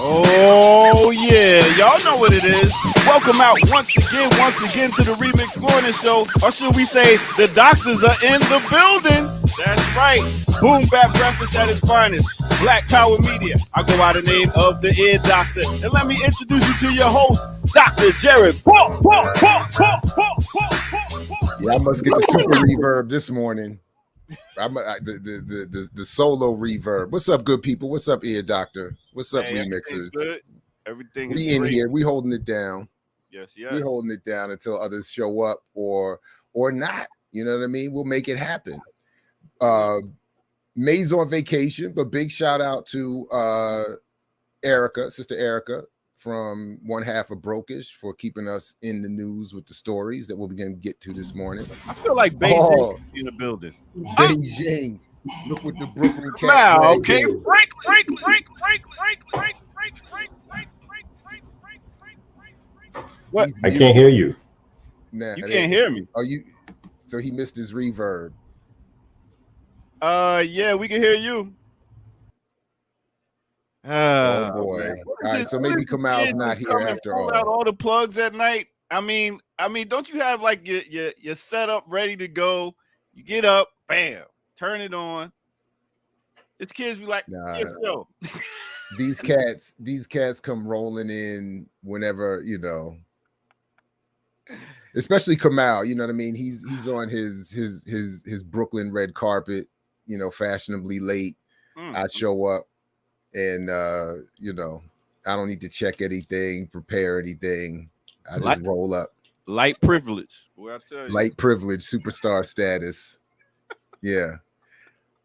Oh yeah, y'all know what it is. Welcome out once again to the Remix Morning Show, or should we say, the doctors are in the building. That's right, boom bap breakfast at its finest. Black Power Media. I go by the name of the Ear Doctor, and let me introduce you to your host, Dr. Jared. Yeah, I must get the super reverb this morning. The solo reverb. What's up, good people? What's up, Ear Doctor? What's up, remixers? Everything we is in great. here. We holding it down. Yes. We're holding it down until others show up or not. You know what I mean? We'll make it happen. May's on vacation, but big shout out to Sister Erica from one half of Brokish for keeping us in the news with the stories that we'll begin to get to this morning. I feel like Beijing in the building. Beijing. Look what the Brooklyn cat. Wow, okay. Break. What? I can't hear you. Nah, you can't hear me. Oh, you. So he missed his reverb. Yeah, we can hear you. Oh boy! Man. All right, so maybe Kamal's not here after all. Out all the plugs at night. I mean, don't you have like your setup ready to go? You get up, bam, turn it on. It's kids be like, yo. These cats come rolling in whenever, you know. Especially Kamal, you know what I mean? He's on his Brooklyn red carpet, you know, fashionably late. I show up and you know, I don't need to check anything, prepare anything. I just roll up. Light privilege. Boy, I tell you. Light privilege, superstar status. Yeah.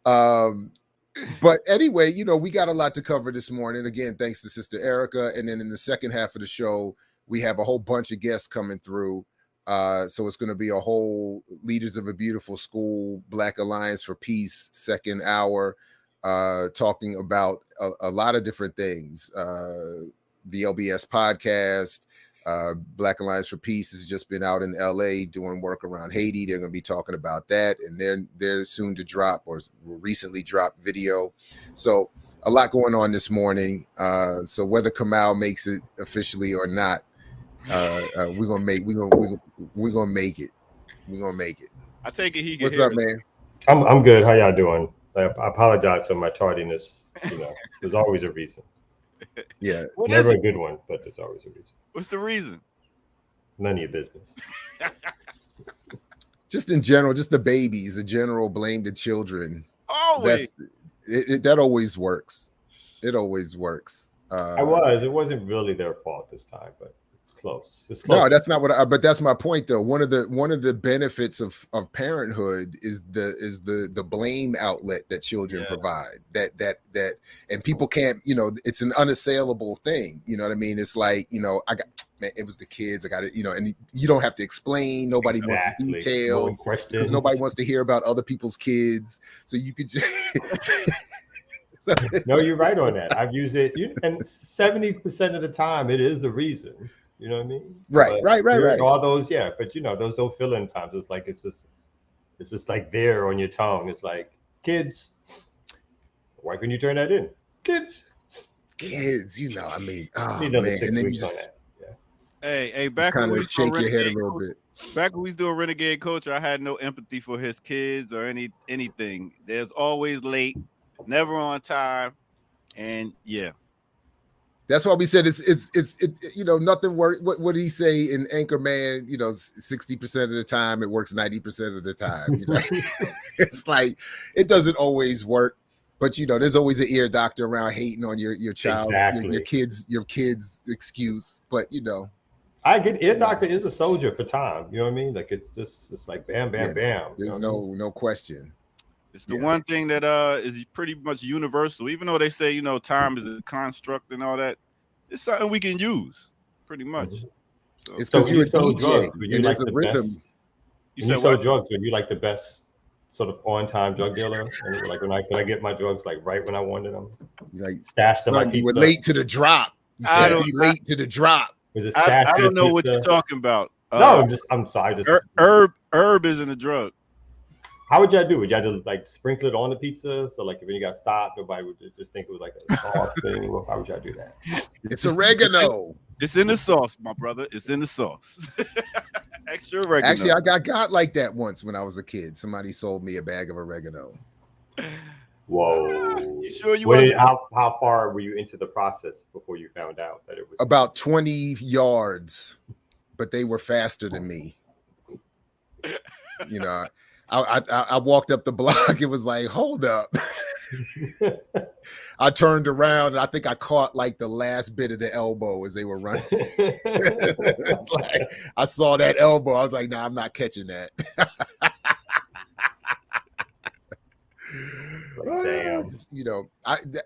But anyway, you know, we got a lot to cover this morning. Again, thanks to Sister Erica. And then in the second half of the show, we have a whole bunch of guests coming through. So it's going to be a whole Leaders of a Beautiful School, Black Alliance for Peace, second hour, talking about a lot of different things. The LBS podcast, Black Alliance for Peace has just been out in LA doing work around Haiti. They're going to be talking about that, and they're soon to drop or recently dropped video. So a lot going on this morning. So whether Kamal makes it officially or not, we're gonna make it. I take it he can. What's hear up, us. man? I'm good. How y'all doing? I apologize for my tardiness. You know, there's always a reason. Yeah, never a good one, but there's always a reason. What's the reason? None of your business. Just in general, just the babies. In general, blame the children. Always. That always works. It always works. It wasn't really their fault this time, but it's close. No, that's not but that's my point though. One of the benefits of parenthood is the blame outlet that children provide. That and people can't, you know, it's an unassailable thing. You know what I mean? It's like, you know, it was the kids. I got it, you know, and you don't have to explain. Nobody wants details because nobody wants to hear about other people's kids. So you could just No, you're right on that. I've used it, and 70% of the time, it is the reason. You know what I mean? Right. All those, but you know, those don't fill in times. It's like it's just like there on your tongue. It's like kids. Why couldn't you turn that in? Kids. You know. I mean, oh man, and then you just hey, back when we shake your head a little bit. Back when we was doing Renegade Culture, I had no empathy for his kids or anything. There's always late, never on time, and that's why we said it's you know, nothing works. What did he say in Anchorman? You know, 60% of the time it works 90% of the time. You know? It's like it doesn't always work, but you know, there's always an ear doctor around hating on your child, your kids excuse. But you know, I get ear doctor is a soldier for time. You know what I mean? Like it's like bam, bam, bam. There's no question. It's the one thing that is pretty much universal, even though they say, you know, time is a construct and all that. It's something we can use pretty much. So, it's because you're a DJ drugs, and there's a rhythm. You said what? Drugs, are you like the best sort of on-time drug dealer? And like when I get my drugs like right when I wanted them, like stashed them. You were late to the drop. I don't know what you're talking about. No, I'm sorry. Herb isn't a drug. How would y'all do? Would y'all just like sprinkle it on the pizza? So like if you got stopped, nobody would just think it was like a sauce thing. Well, how would y'all do that? It's oregano. It's in the sauce, my brother. It's in the sauce. Extra oregano. Actually, I got like that once when I was a kid. Somebody sold me a bag of oregano. Whoa. You sure you wasn't? How far were you into the process before you found out that it was About 20 yards, but they were faster than me. You know, I walked up the block. It was like, hold up. I turned around and I think I caught like the last bit of the elbow as they were running. Like, I saw that elbow. I was like, nah, I'm not catching that. Damn. You know,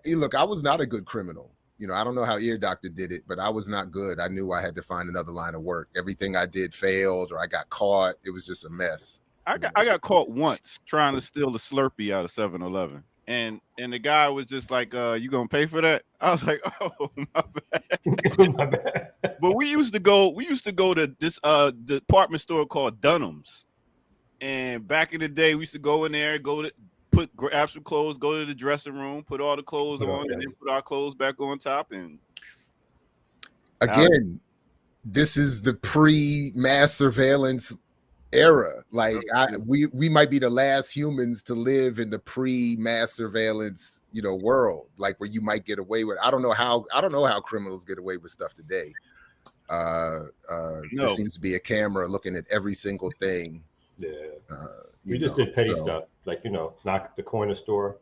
look, I was not a good criminal. You know, I don't know how Ear Doctor did it, but I was not good. I knew I had to find another line of work. Everything I did failed, or I got caught. It was just a mess. I got caught once trying to steal the Slurpee out of 7-Eleven. And the guy was just like, you gonna pay for that? I was like, oh, my bad. My bad. But we used to go to this department store called Dunham's. And back in the day, we used to go in there, grab some clothes, go to the dressing room, put all the clothes on, and then put our clothes back on top. And again, this is the pre-mass surveillance era. Like we might be the last humans to live in the pre-mass surveillance, you know, world, like where you might get away with. I don't know how criminals get away with stuff today. There seems to be a camera looking at every single thing. Yeah. We just did petty stuff, like, you know, knock the corner store,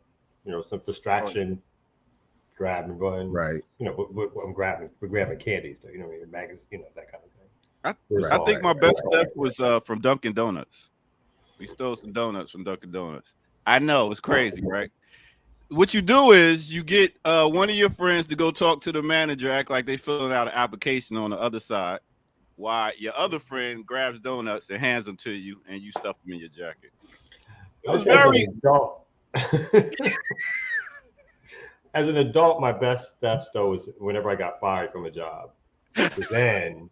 you know, some distraction, grab and run. Right. You know, we're grabbing candies, you know, magazines, you know, that kind of thing. I think my best theft was from Dunkin' Donuts. We stole some donuts from Dunkin' Donuts. I know, it's crazy, right? What you do is you get one of your friends to go talk to the manager, act like they filling out an application on the other side, while your other friend grabs donuts and hands them to you, and you stuff them in your jacket. It was very adult. As an adult, my best theft though was whenever I got fired from a job. But then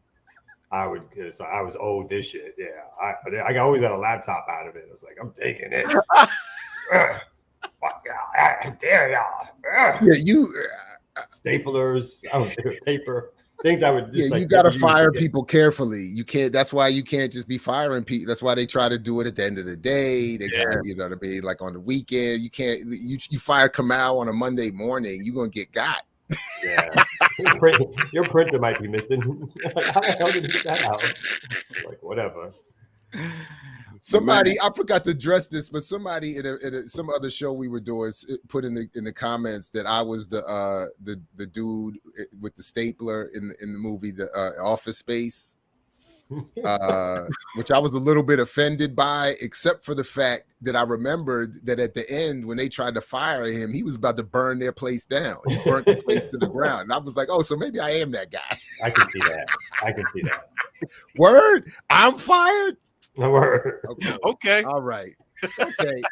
I was owed this shit. Yeah, I always got a laptop out of it. I was like, I'm taking this. Fuck y'all, dare y'all. Yeah, you staplers, I don't know, paper. Things I would just, you gotta fire people carefully. You can't, that's why you can't just be firing people. That's why they try to do it at the end of the day. They try, you know, to be like on the weekend. You can't, you fire Kamau on a Monday morning, you're gonna get got. Yeah. Your printer might be missing. Like, how the hell did you get that out? Like, whatever. Somebody, I forgot to address this, but somebody in some other show we were doing put in the comments that I was the dude with the stapler in the movie The Office Space, which I was a little bit offended by, except for the fact that I remembered that at the end when they tried to fire him, he was about to burn their place down. He burnt the place to the ground, and I was like, oh, so maybe I am that guy. I can see that. Word, I'm fired. Okay. All right. Okay.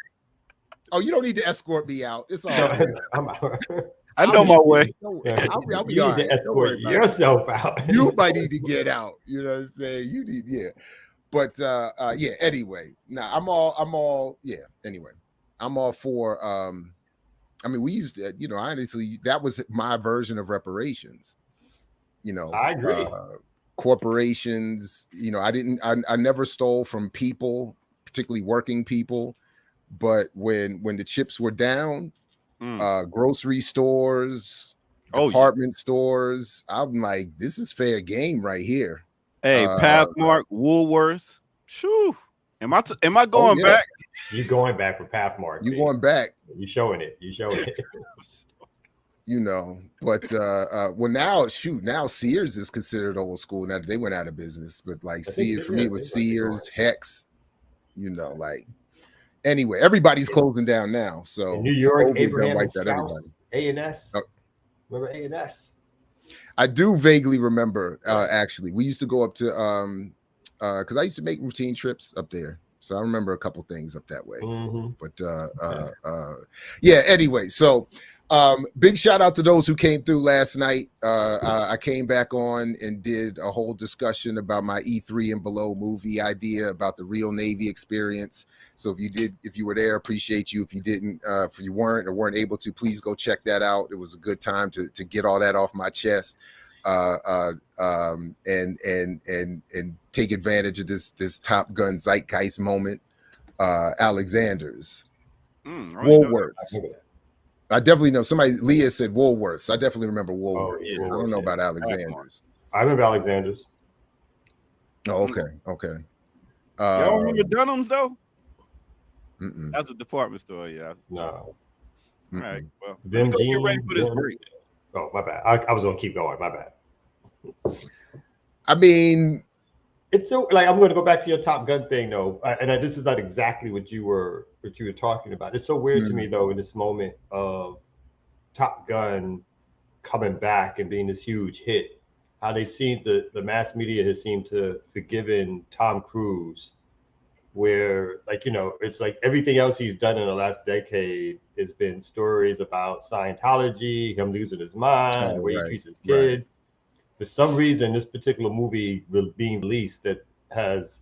Oh, you don't need to escort me out. It's all right. I know my way. I'll be you all need right. to escort yourself out. You might need to get out. You know what I'm saying? You need, But anyway. I'm all anyway. I'm all for I mean, we used to, honestly, that was my version of reparations. I agree. Corporations, I never stole from people, particularly working people, but when the chips were down, grocery stores, department stores, I'm like, this is fair game right here. Hey, Pathmark, Woolworth, shoo. Am I going back? You going back with Pathmark? You going back? You showing it? But well, now Sears is considered old school. Now they went out of business, but like Sears for me was Sears, Hex, anyway, everybody's closing down now. So in New York, Abraham wipe that A&S. Remember A&S? I do vaguely remember. Actually, we used to go up to because I used to make routine trips up there. So I remember a couple things up that way. But anyway, so Big shout out to those who came through last night. I came back on and did a whole discussion about my E3 and below movie idea about the real Navy experience. So if you were there, appreciate you. If you didn't, if you weren't able to, please go check that out. It was a good time to get all that off my chest, and take advantage of this Top Gun zeitgeist moment. Alexander's Woolworths. I definitely know Leah said Woolworths. I definitely remember Woolworths. Yeah, I don't know about Alexander's. I remember Alexander's. Oh, okay. Y'all remember Dunham's though? Mm-mm. That's a department store, yeah. No. All right. Well, Them let's go get ready for this break. Oh, my bad. I was gonna keep going. My bad. I mean, it's so like I'm going to go back to your Top Gun thing though, this is not exactly what you were talking about. It's so weird to me though in this moment of Top Gun coming back and being this huge hit, how they seem the mass media has seemed to forgiven Tom Cruise, where it's like everything else he's done in the last decade has been stories about Scientology, him losing his mind, the way he treats his kids. For some reason, this particular movie being released it's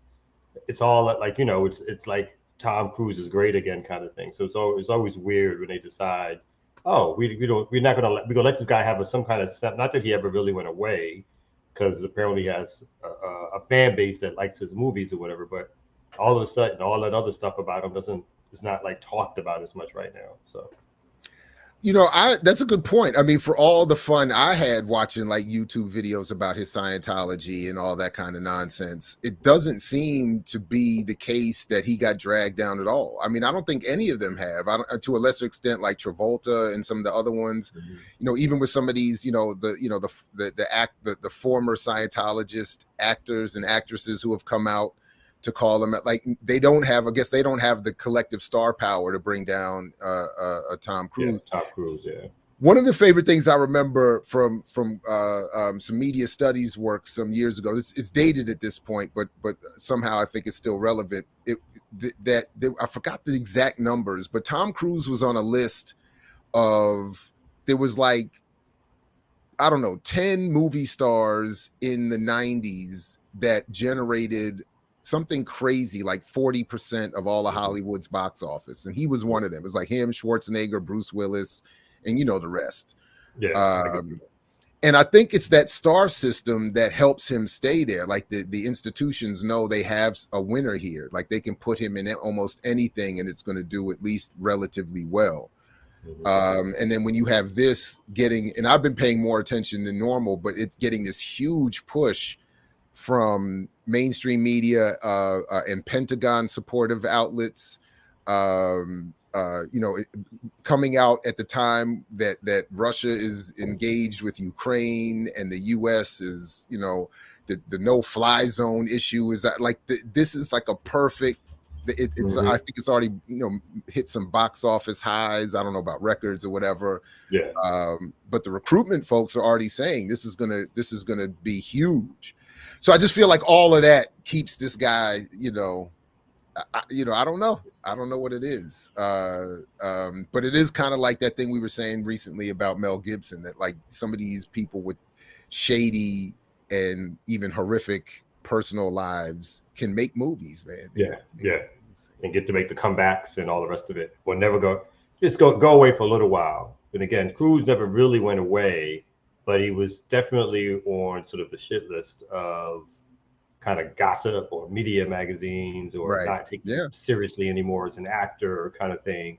all like it's like Tom Cruise is great again kind of thing. So it's always weird when they decide, oh, we're gonna let this guy have some kind of step. Not that he ever really went away, because apparently he has a fan base that likes his movies or whatever. But all of a sudden, all that other stuff about him is not like talked about as much right now. So. That's a good point. I mean, for all the fun I had watching like YouTube videos about his Scientology and all that kind of nonsense, it doesn't seem to be the case that he got dragged down at all. I mean, I don't think any of them have. To a lesser extent, like Travolta and some of the other ones. Even with some of these, the former Scientologist actors and actresses who have come out to call them, like they don't have the collective star power to bring down Tom Cruise. Yeah, Tom Cruise, yeah. One of the favorite things I remember from some media studies work some years ago. It's dated at this point, but somehow I think it's still relevant. I forgot the exact numbers, but Tom Cruise was on a list of, there was like, I don't know, 10 movie stars in the 90s that generated something crazy like 40% of all of Hollywood's box office, and he was one of them. It was like him, Schwarzenegger, Bruce Willis, and the rest. And I think it's that star system that helps him stay there. Like the institutions know they have a winner here. Like they can put him in almost anything and it's going to do at least relatively well. And then when you have this getting, and I've been paying more attention than normal, but it's getting this huge push from mainstream media and Pentagon supportive outlets, coming out at the time that Russia is engaged with Ukraine and the U.S. is, the no-fly zone issue is that like this is like a perfect. It's I think it's already hit some box office highs. I don't know about records or whatever. Yeah. But the recruitment folks are already saying this is gonna be huge. So I just feel like all of that keeps this guy, I don't know. I don't know what it is. But it is kind of like that thing we were saying recently about Mel Gibson, that like some of these people with shady and even horrific personal lives can make movies, man. Yeah. And get to make the comebacks and all the rest of it. Will never go away for a little while. And again, Cruise never really went away, but he was definitely on sort of the shit list of kind of gossip or media magazines, or not taken seriously anymore as an actor kind of thing.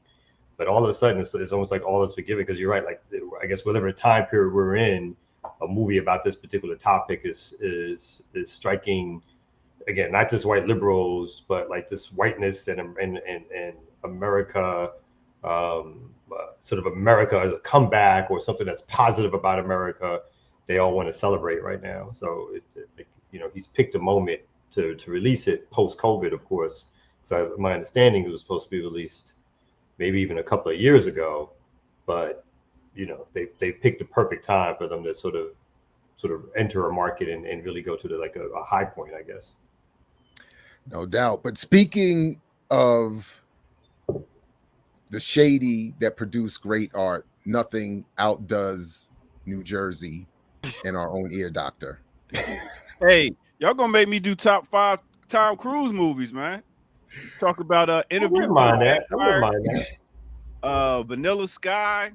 But all of a sudden, it's almost like all is forgiven, because you're right. Like, I guess whatever time period we're in, a movie about this particular topic is striking, again, not just white liberals, but like this whiteness and America, sort of America as a comeback or something that's positive about America. They all want to celebrate right now. So he's picked a moment to release it post-COVID, of course. So my understanding, it was supposed to be released maybe even a couple of years ago, but they picked the perfect time for them to sort of enter a market and really go to a high point, I guess. No doubt. But speaking of the shady that produce great art, nothing outdoes New Jersey and our own ear doctor. Hey, y'all gonna make me do top 5 Tom Cruise movies, man. Talk about Interview with a Vampire, Vanilla Sky.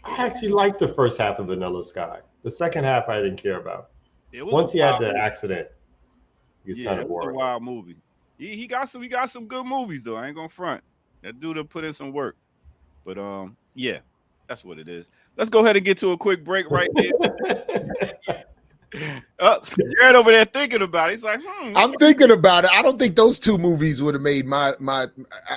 I actually liked the first half of Vanilla Sky. The second half I didn't care about. Once he had the accident, he was kind of boring. It was a wild movie. He got some good movies though. I ain't gonna front. That dude put in some work. But yeah, that's what it is. Let's go ahead and get to a quick break right here. Jared over there thinking about it. He's like, I'm thinking about it. I don't think those two movies would have made my.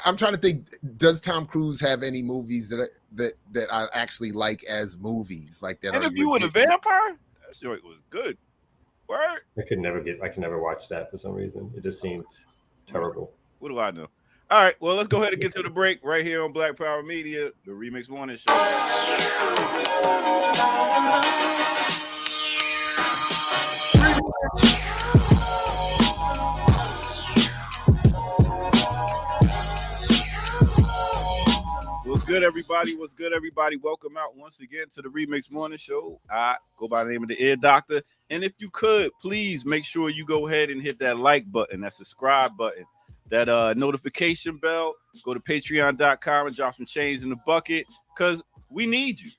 I'm trying to think. Does Tom Cruise have any movies that I actually like as movies like that? Interview with a Vampire. That shit was good. Word. I could never watch that for some reason. It just seemed terrible. What do I know? All right, well, let's go ahead and get to the break right here on Black Power Media, the Remix Morning Show. What's good, everybody? What's good, everybody? Welcome out once again to the Remix Morning Show. I go by the name of the Ear Doctor. And if you could, please make sure you go ahead and hit that like button, that subscribe button, that notification bell. Go to patreon.com and drop some change in the bucket because we need you.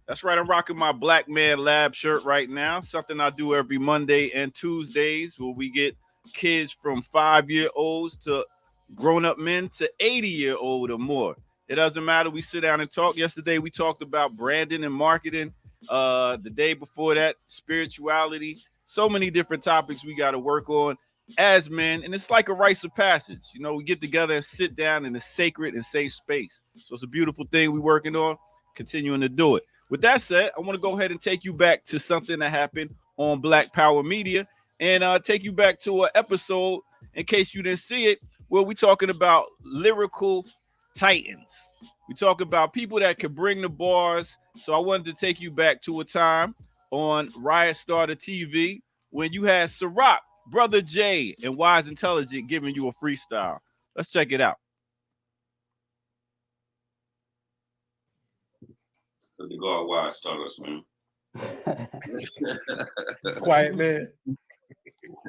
That's right. I'm rocking my Black Man Lab shirt right now. Something I do every Monday and Tuesdays where we get kids from 5-year-olds to grown-up men to 80-year-old or more. It doesn't matter. We sit down and talk. Yesterday, we talked about branding and marketing. The day before that, spirituality. So many different topics we got to work on as men. And it's like a rites of passage. You know, we get together and sit down in a sacred and safe space. So it's a beautiful thing we're working on, continuing to do it. With that said, I want to go ahead and take you back to something that happened on Black Power Media and take you back to an episode, in case you didn't see it, where we're talking about lyrical titans. We talk about people that can bring the bars. So I wanted to take you back to a time on Riot Starter TV when you had Ciroc, Brother J, and Wise Intelligent giving you a freestyle. Let's check it out. Let me go out Wise Starters, man. Quiet man.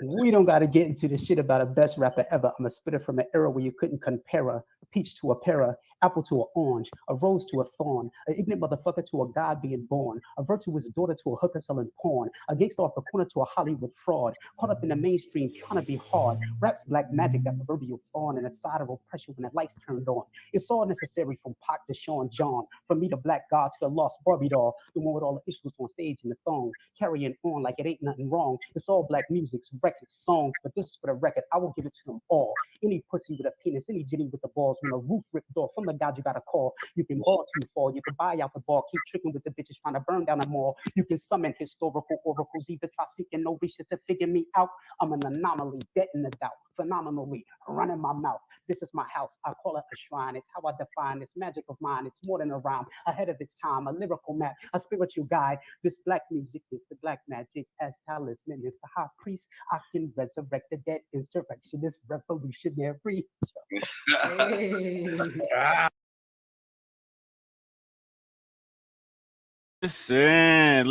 We don't got to get into the shit about a best rapper ever. I'm a spitter from an era where you couldn't compare a peach to a pear, apple to an orange, a rose to a thorn, an ignorant motherfucker to a god being born, a virtuous daughter to a hooker selling porn, a gangster off the corner to a Hollywood fraud, caught up in the mainstream trying to be hard. Rap's black magic, that proverbial thorn and a side of oppression when the lights turned on. It's all necessary from Pac to Sean John, from me to Black God to the lost Barbie doll, the one with all the issues on stage in the thong, carrying on like it ain't nothing wrong. It's all black music's records, songs, but this is for the record. I will give it to them all. Any pussy with a penis, any jitty with the balls, when a roof ripped off from the God you got to call. You can ball too far, you can buy out the ball, keep tricking with the bitches trying to burn down the mall. You can summon historical oracles, either try seeking no research to figure me out. I'm an anomaly, dead in the doubt, phenomenally running my mouth. This is my house, I call it a shrine. It's how I define this magic of mine. It's more than a rhyme, ahead of its time, a lyrical map, a spiritual guide. This black music is the black magic, as talisman is the high priest. I can resurrect the dead, insurrectionist, revolutionary. Hey. Listen.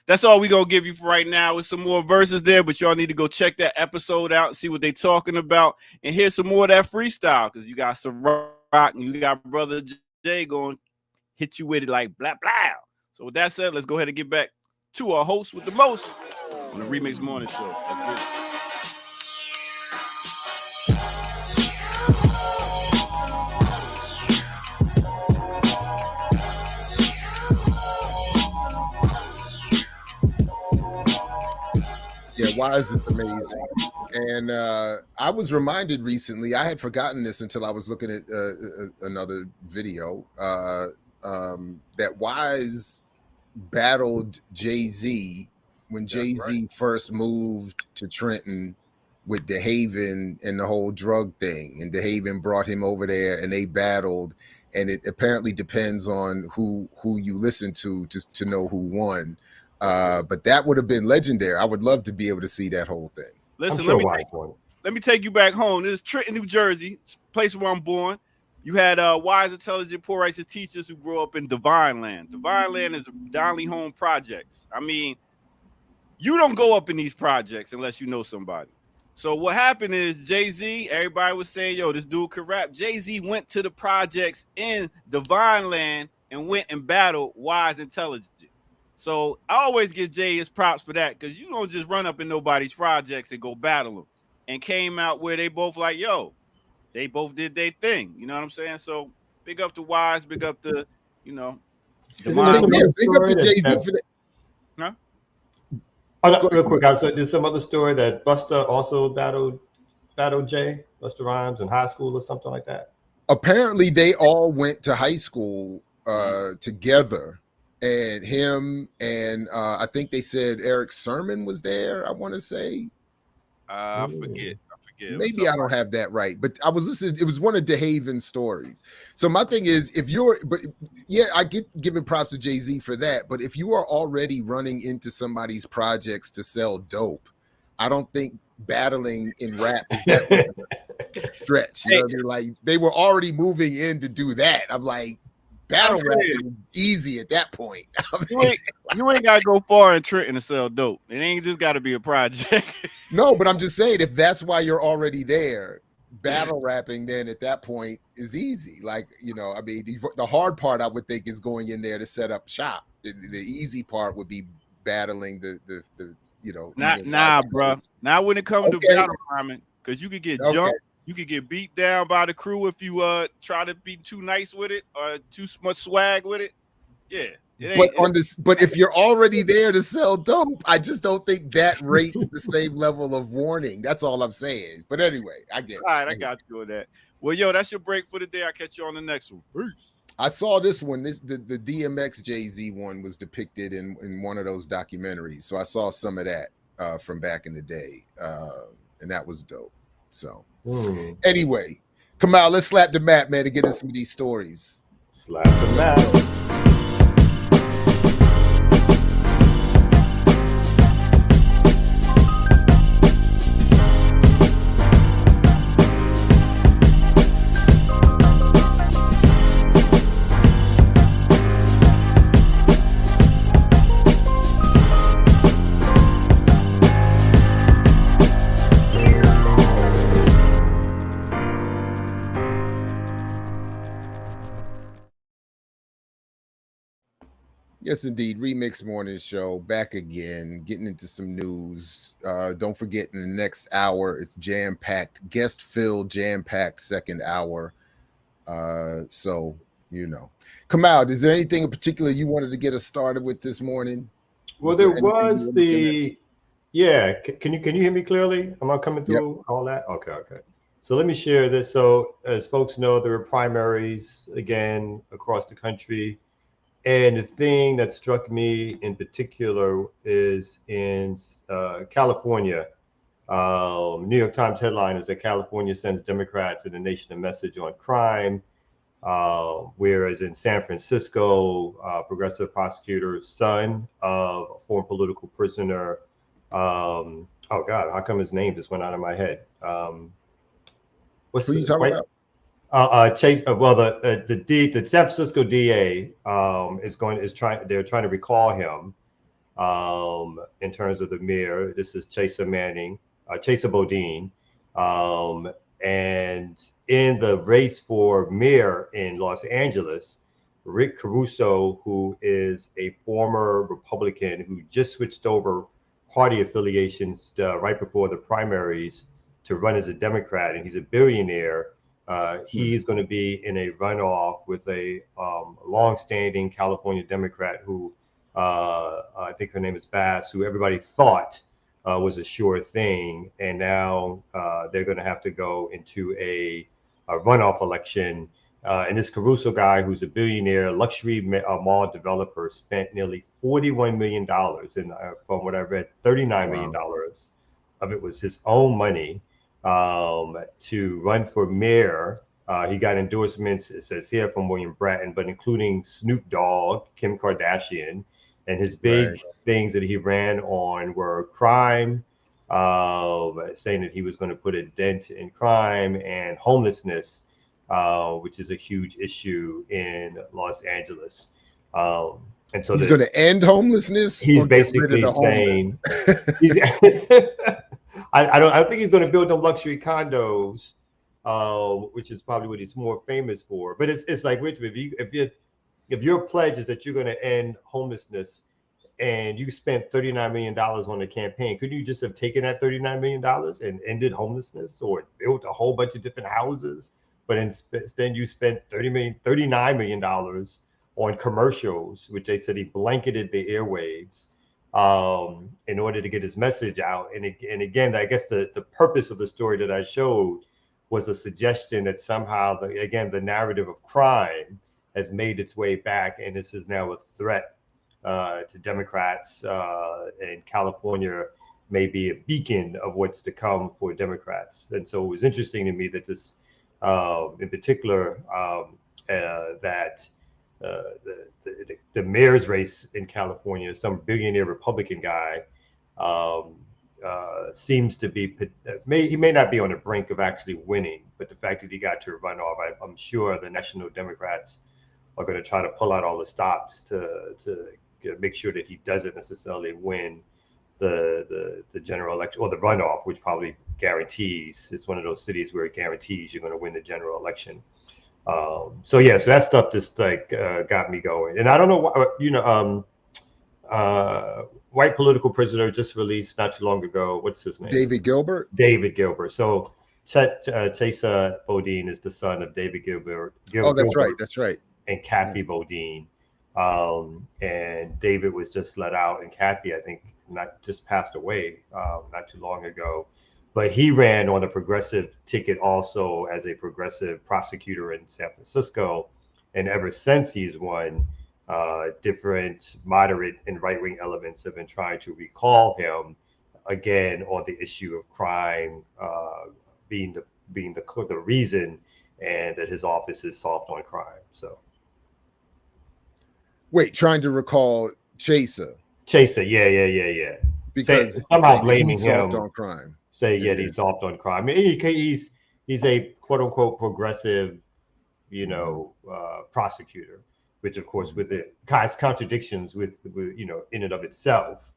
That's all we gonna give you for right now with some more verses there, but y'all need to go check that episode out and see what they talking about and hear some more of that freestyle because you got Ciroc and you got Brother J going to hit you with it like blah blah. So with that said, let's go ahead and get back to our host with the most on the Remix Morning Show. Let's get it. Yeah, Wise is amazing. And I was reminded recently, I had forgotten this until I was looking at another video, that Wise battled Jay-Z when Jay-Z first moved to Trenton with DeHaven and the whole drug thing. And DeHaven brought him over there and they battled. And it apparently depends on who you listen to know who won. But that would have been legendary. I would love to be able to see that whole thing. Listen, let me take you back home. This is Trenton, New Jersey, place where I'm born. You had wise, intelligent, poor, righteous teachers who grew up in Divine Land. Divine Land is Donley Home projects. I mean, you don't go up in these projects unless you know somebody. So what happened is Jay-Z, everybody was saying, yo, this dude could rap. Jay-Z went to the projects in Divine Land and went and battled wise, intelligent. So I always give Jay his props for that, because you don't just run up in nobody's projects and go battle them. And came out where they both like, yo, they both did their thing. You know what I'm saying? So big up to Wise, big up to, you know, big up to Jay-Z for that. Huh? Oh, no, real quick, guys. So there's some other story that Busta also battled Jay, Busta Rhymes in high school or something like that. Apparently, they all went to high school together, and him and I think they said Eric Sermon was there. I want to say. I forget. Maybe I don't have that right, but I was listening. It was one of DeHaven's stories. So my thing is, I get giving props to Jay-Z for that. But if you are already running into somebody's projects to sell dope, I don't think battling in rap is that much of a stretch. You know what I mean? Like, they were already moving in to do that. I'm like, battle rap is easy at that point. I mean, you ain't gotta go far in Trenton to sell dope. It ain't just gotta be a project. No, but I'm just saying, if that's why you're already there, battle rapping then at that point is easy. Like, you know, I mean, the hard part I would think is going in there to set up shop. The easy part would be battling the you know. Nah, bro. Now when it comes to battle rhyming, because you could get jumped. You could get beat down by the crew if you try to be too nice with it or too much swag with it. Yeah. But if you're already there to sell dope, I just don't think that rates the same level of warning. That's all I'm saying. But anyway, I get it. All right, I got you on that. Well, yo, that's your break for the day. I'll catch you on the next one. Peace. I saw this one. The DMX Jay-Z one was depicted in one of those documentaries. So I saw some of that from back in the day. And that was dope. So anyway, come out, let's slap the mat, man, to get in some of these stories. Slap the mat. Yes, indeed. Remix Morning Show back again, getting into some news. Don't forget, in the next hour, it's jam-packed, guest-filled, jam-packed second hour. So, you know. Come out. Is there anything in particular you wanted to get us started with this morning? Well, there was the... Yeah. Can you hear me clearly? Am I coming through all that? Okay. So let me share this. So as folks know, there are primaries, again, across the country. And the thing that struck me in particular is in California. New York Times headline is that California sends Democrats and the nation a message on crime. Whereas in San Francisco, progressive prosecutor's son of a former political prisoner. Oh God, how come his name just went out of my head? Who are you talking about? Chase. Well, the San Francisco DA they're trying to recall him in terms of the mayor. This is Chasa Boudin, and in the race for mayor in Los Angeles, Rick Caruso, who is a former Republican who just switched over party affiliations right before the primaries to run as a Democrat, and he's a billionaire. He's going to be in a runoff with a long-standing California Democrat who I think her name is Bass, who everybody thought was a sure thing, and now they're going to have to go into a runoff election. And this Caruso guy, who's a billionaire luxury mall developer, spent nearly $41 million, and from what I read, $39 million of it was his own money. To run for mayor. He got endorsements, it says here, from William Bratton, but including Snoop Dogg, Kim Kardashian, and his big things that he ran on were crime, saying that he was going to put a dent in crime, and homelessness. which is a huge issue in Los Angeles. And so he's going to end homelessness. He's or get rid of basically the saying homeless? he's. I don't think he's going to build them luxury condos, which is probably what he's more famous for. But it's like, Richard, if your pledge is that you're going to end homelessness, and you spent $39 million on the campaign, couldn't you just have taken that $39 million and ended homelessness, or built a whole bunch of different houses? But instead you spent $39 million on commercials, which they said he blanketed the airwaves in order to get his message out. And again, I guess the purpose of the story that I showed was a suggestion that somehow, the narrative of crime has made its way back, and this is now a threat to Democrats, and California may be a beacon of what's to come for Democrats. And so it was interesting to me that this, in particular, that the mayor's race in California, some billionaire Republican guy, seems to be, he may not be on the brink of actually winning, but the fact that he got to a runoff, I'm sure the National Democrats are going to try to pull out all the stops to make sure that he doesn't necessarily win the general election or the runoff, which probably guarantees, it's one of those cities where it guarantees you're going to win the general election. So that stuff just got me going. And I don't know why, white political prisoner just released not too long ago. What's his name? David Gilbert. So Chasa Boudin is the son of David Gilbert. Oh, that's right. That's right. And Kathy Boudin. And David was just let out, and Kathy, I think, just passed away not too long ago. But he ran on a progressive ticket also as a progressive prosecutor in San Francisco. And ever since he's won, different moderate and right-wing elements have been trying to recall him again on the issue of crime being the reason, and that his office is soft on crime. So. Wait, trying to recall Chasa, yeah. Because somehow blaming he's him soft on crime. He's soft on crime. I mean, he's a quote unquote progressive, prosecutor, which of course with it has contradictions with in and of itself.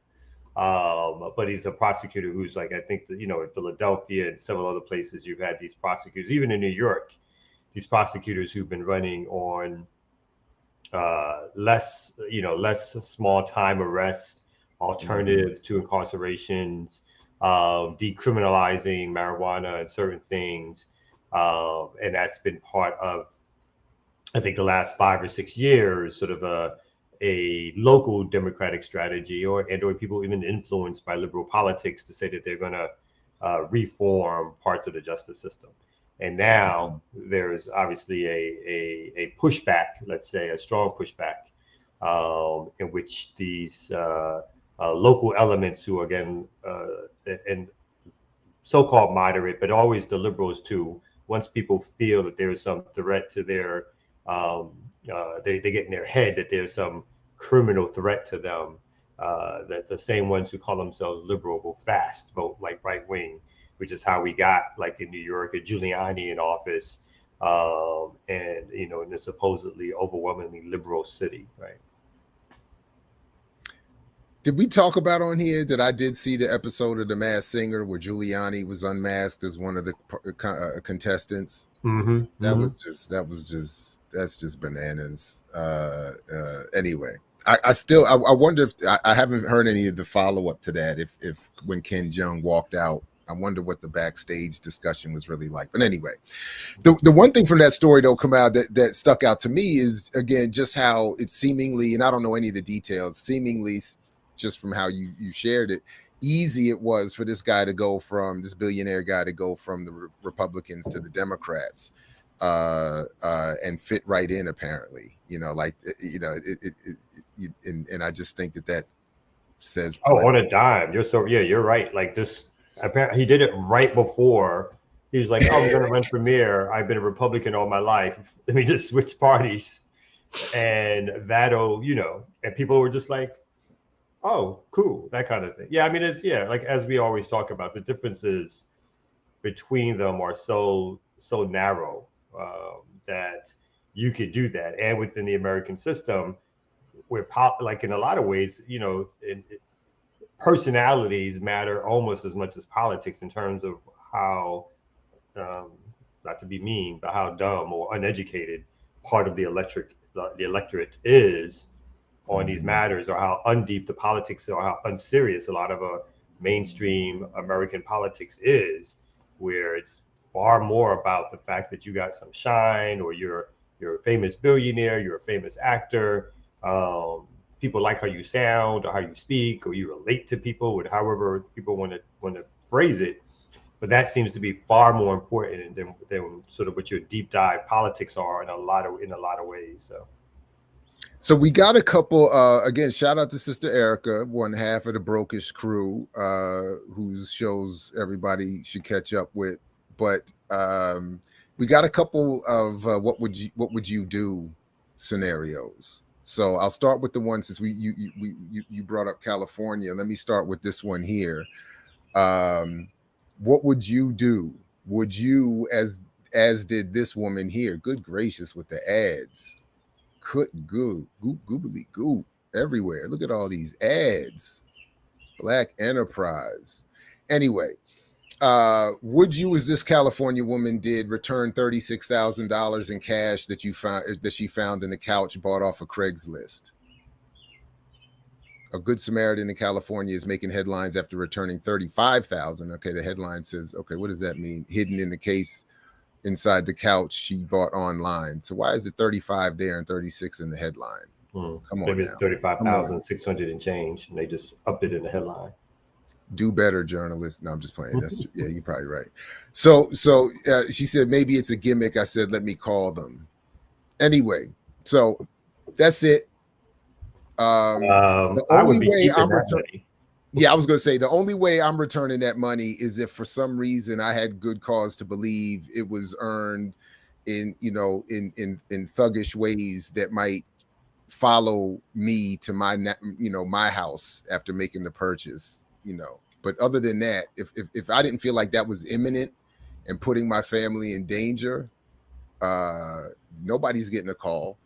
But he's a prosecutor who's like, I think that, in Philadelphia and several other places, you've had these prosecutors, even in New York, these prosecutors who've been running on less small time arrest, alternative to incarcerations, decriminalizing marijuana and certain things. And that's been part of, I think, the last 5 or 6 years, sort of a local Democratic strategy, or people even influenced by liberal politics to say that they're going to reform parts of the justice system. And now there's obviously a pushback, let's say a strong pushback, in which these local elements who, again, and so-called moderate, but always the liberals too, once people feel that there's some threat to their, they get in their head that there's some criminal threat to them, that the same ones who call themselves liberal will fast vote like right wing, which is how we got, like in New York, a Giuliani in office, and in a supposedly overwhelmingly liberal city, right? Did we talk about on here that I did see the episode of The Masked Singer where Giuliani was unmasked as one of the contestants? Mm-hmm. That's just bananas. Anyway, I wonder if I haven't heard any of the follow-up to that. If when Ken Jeong walked out, I wonder what the backstage discussion was really like. But anyway, the one thing from that story though come out that stuck out to me is, again, just how it seemingly, and I don't know any of the details, seemingly just from how you shared it, easy it was for this billionaire guy to go from the Republicans to the Democrats, and fit right in, apparently, and I just think that says on a dime. You're right. Like this, apparently he did it right before he was like, I'm going to run for mayor. I've been a Republican all my life. Let me just switch parties, and that'll, and people were just like, oh, cool, that kind of thing. Yeah, I mean, it's like, as we always talk about, the differences between them are so narrow, that you could do that. And within the American system, where like in a lot of ways, you know, personalities matter almost as much as politics in terms of how, not to be mean, but how dumb or uneducated part of the electorate is on these matters, or how undeep the politics, or how unserious a lot of mainstream American politics is, where it's far more about the fact that you got some shine, or you're a famous billionaire, you're a famous actor, people like how you sound or how you speak, or you relate to people, with however people want to phrase it. But that seems to be far more important than sort of what your deep dive politics are in a lot of ways. So we got a couple, again, shout out to Sister Erica, one half of the Brokish crew, whose shows everybody should catch up with. But we got a couple of what would you do scenarios. So I'll start with the one, since you brought up California. Let me start with this one here. What would you do? Would you, as did this woman here, good gracious with the ads, couldn't goobly goop everywhere. Look at all these ads. Black enterprise. Anyway, would you, as this California woman did, return $36,000 in cash that she found in the couch bought off of Craigslist? A Good Samaritan in California is making headlines after returning $35,000. Okay, the headline says, okay, what does that mean? Hidden in the case inside the couch she bought online. So why is it 35 there and 36 in the headline? Come on, maybe it's 35,600 and change, and they just upped it in the headline. Do better, journalists. No, I'm just playing. That's yeah, you're probably right. So she said maybe it's a gimmick. I said let me call them. Anyway, so that's it. The only way I'm returning. Yeah, I was going to say the only way I'm returning that money is if for some reason I had good cause to believe it was earned in thuggish ways that might follow me to my house after making the purchase, But other than that, if I didn't feel like that was imminent and putting my family in danger, nobody's getting a call.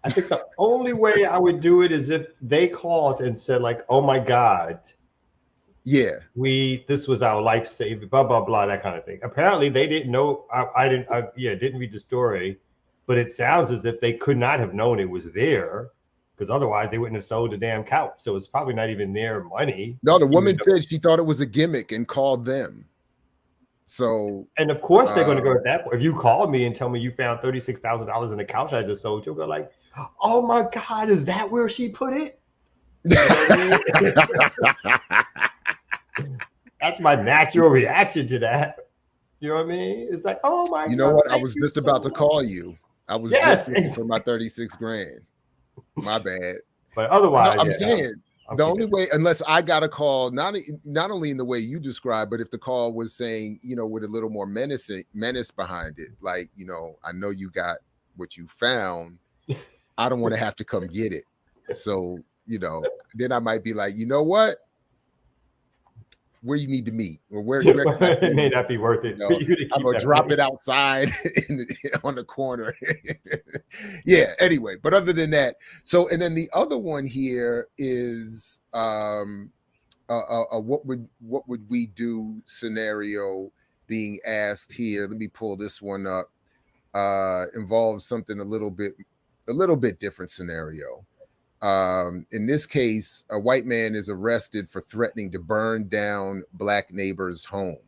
I think the only way I would do it is if they called and said, like, oh my God, yeah, this was our life saving, blah, blah, blah, that kind of thing. Apparently they didn't know. I didn't read the story, but it sounds as if they could not have known it was there, because otherwise they wouldn't have sold the damn couch. So it's probably not even their money. No, the woman said she thought it was a gimmick and called them. So, and of course they're going to go at that point. If you call me and tell me you found $36,000 in the couch I just sold, you'll go like, oh my God, is that where she put it? That's my natural reaction to that. You know what I mean? It's like, oh my God. You know what? I was just about to call you. I was just looking for my 36 grand. My bad. But otherwise, I'm saying the only way, unless I got a call, not only in the way you described, but if the call was saying, with a little more menace behind it, like, I know you got what you found. I don't want to have to come get it. So, then I might be like, you know what? Where you need to meet, or where it may not be worth it. I'm gonna drop it outside on the corner. Yeah. Anyway, but other than that, and then the other one here is what would we do scenario being asked here. Let me pull this one up. Involves something a little bit different scenario. In this case, a white man is arrested for threatening to burn down black neighbor's home.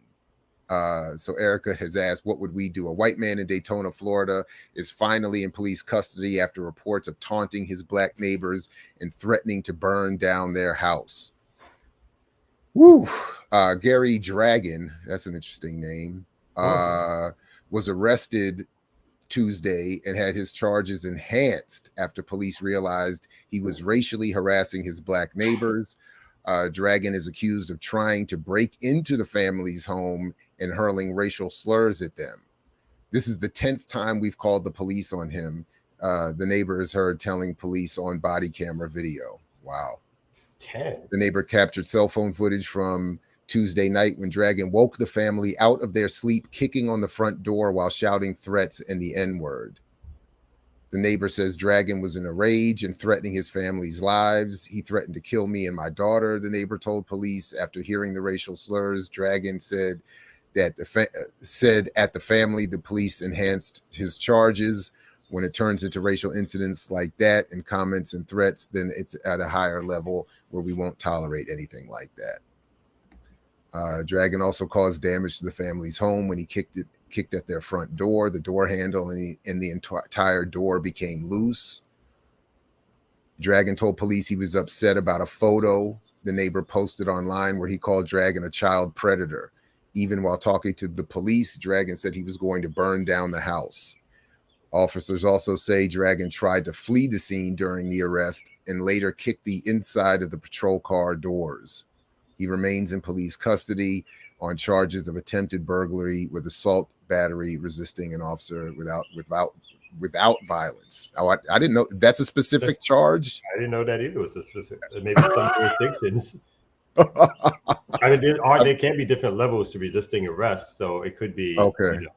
So Erica has asked, what would we do? A white man in Daytona, Florida is finally in police custody after reports of taunting his black neighbors and threatening to burn down their house. Woo! Gary Dragon, that's an interesting name, was arrested Tuesday and had his charges enhanced after police realized he was racially harassing his black neighbors. Dragon is accused of trying to break into the family's home and hurling racial slurs at them. This is the 10th time we've called the police on him. The neighbor is heard telling police on body camera video. Wow. 10. The neighbor captured cell phone footage from Tuesday night when Dragon woke the family out of their sleep, kicking on the front door while shouting threats and the N-word. The neighbor says Dragon was in a rage and threatening his family's lives. He threatened to kill me and my daughter, the neighbor told police. After hearing the racial slurs, Dragon said that at the family, the police enhanced his charges. When it turns into racial incidents like that and comments and threats, then it's at a higher level where we won't tolerate anything like that. Dragon also caused damage to the family's home when he kicked at their front door. The door handle and the entire door became loose. Dragon told police he was upset about a photo the neighbor posted online where he called Dragon a child predator. Even while talking to the police, Dragon said he was going to burn down the house. Officers also say Dragon tried to flee the scene during the arrest and later kicked the inside of the patrol car doors. He remains in police custody on charges of attempted burglary with assault, battery, resisting an officer without violence. Oh, I didn't know that's a specific charge. I didn't know that either was a specific. Maybe some jurisdictions. I mean, there can be different levels to resisting arrest, so it could be okay. You know,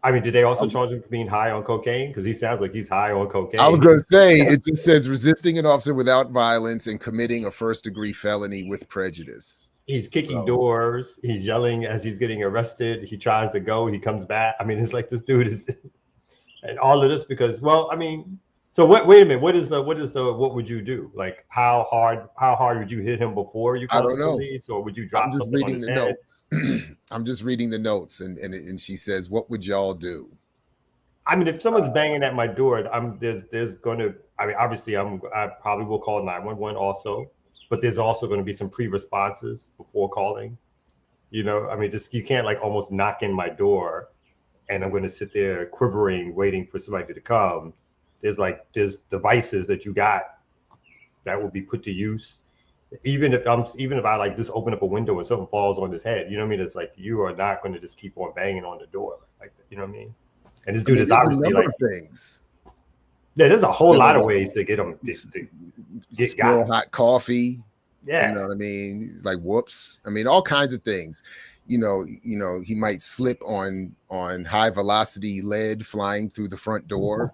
I mean, did they also charge him for being high on cocaine? Because he sounds like he's high on cocaine. I was going to say, it just says resisting an officer without violence and committing a first-degree felony with prejudice. He's kicking doors. He's yelling as he's getting arrested. He tries to go. He comes back. I mean, it's like this dude is, and all of this because, well, I mean, so wait a minute. What what would you do? Like, how hard would you hit him before you call the police, or would you drop something on his head? I'm just reading the notes, and she says, "What would y'all do?" I mean, if someone's banging at my door, there's going to. I mean, obviously, I probably will call 911 also, but there's also going to be some pre-responses before calling. You know, I mean, just you can't like almost knock in my door, and I'm going to sit there quivering, waiting for somebody to come. There's devices that you got that will be put to use. Even if I like just open up a window and something falls on his head, you know what I mean? It's like you are not going to just keep on banging on the door like that, you know what I mean? And this dude is obviously like things. Yeah, there's a whole lot of ways to get him to get got. Hot coffee. Yeah, you know what I mean? Like whoops. I mean, all kinds of things. You know, he might slip on high velocity lead flying through the front door.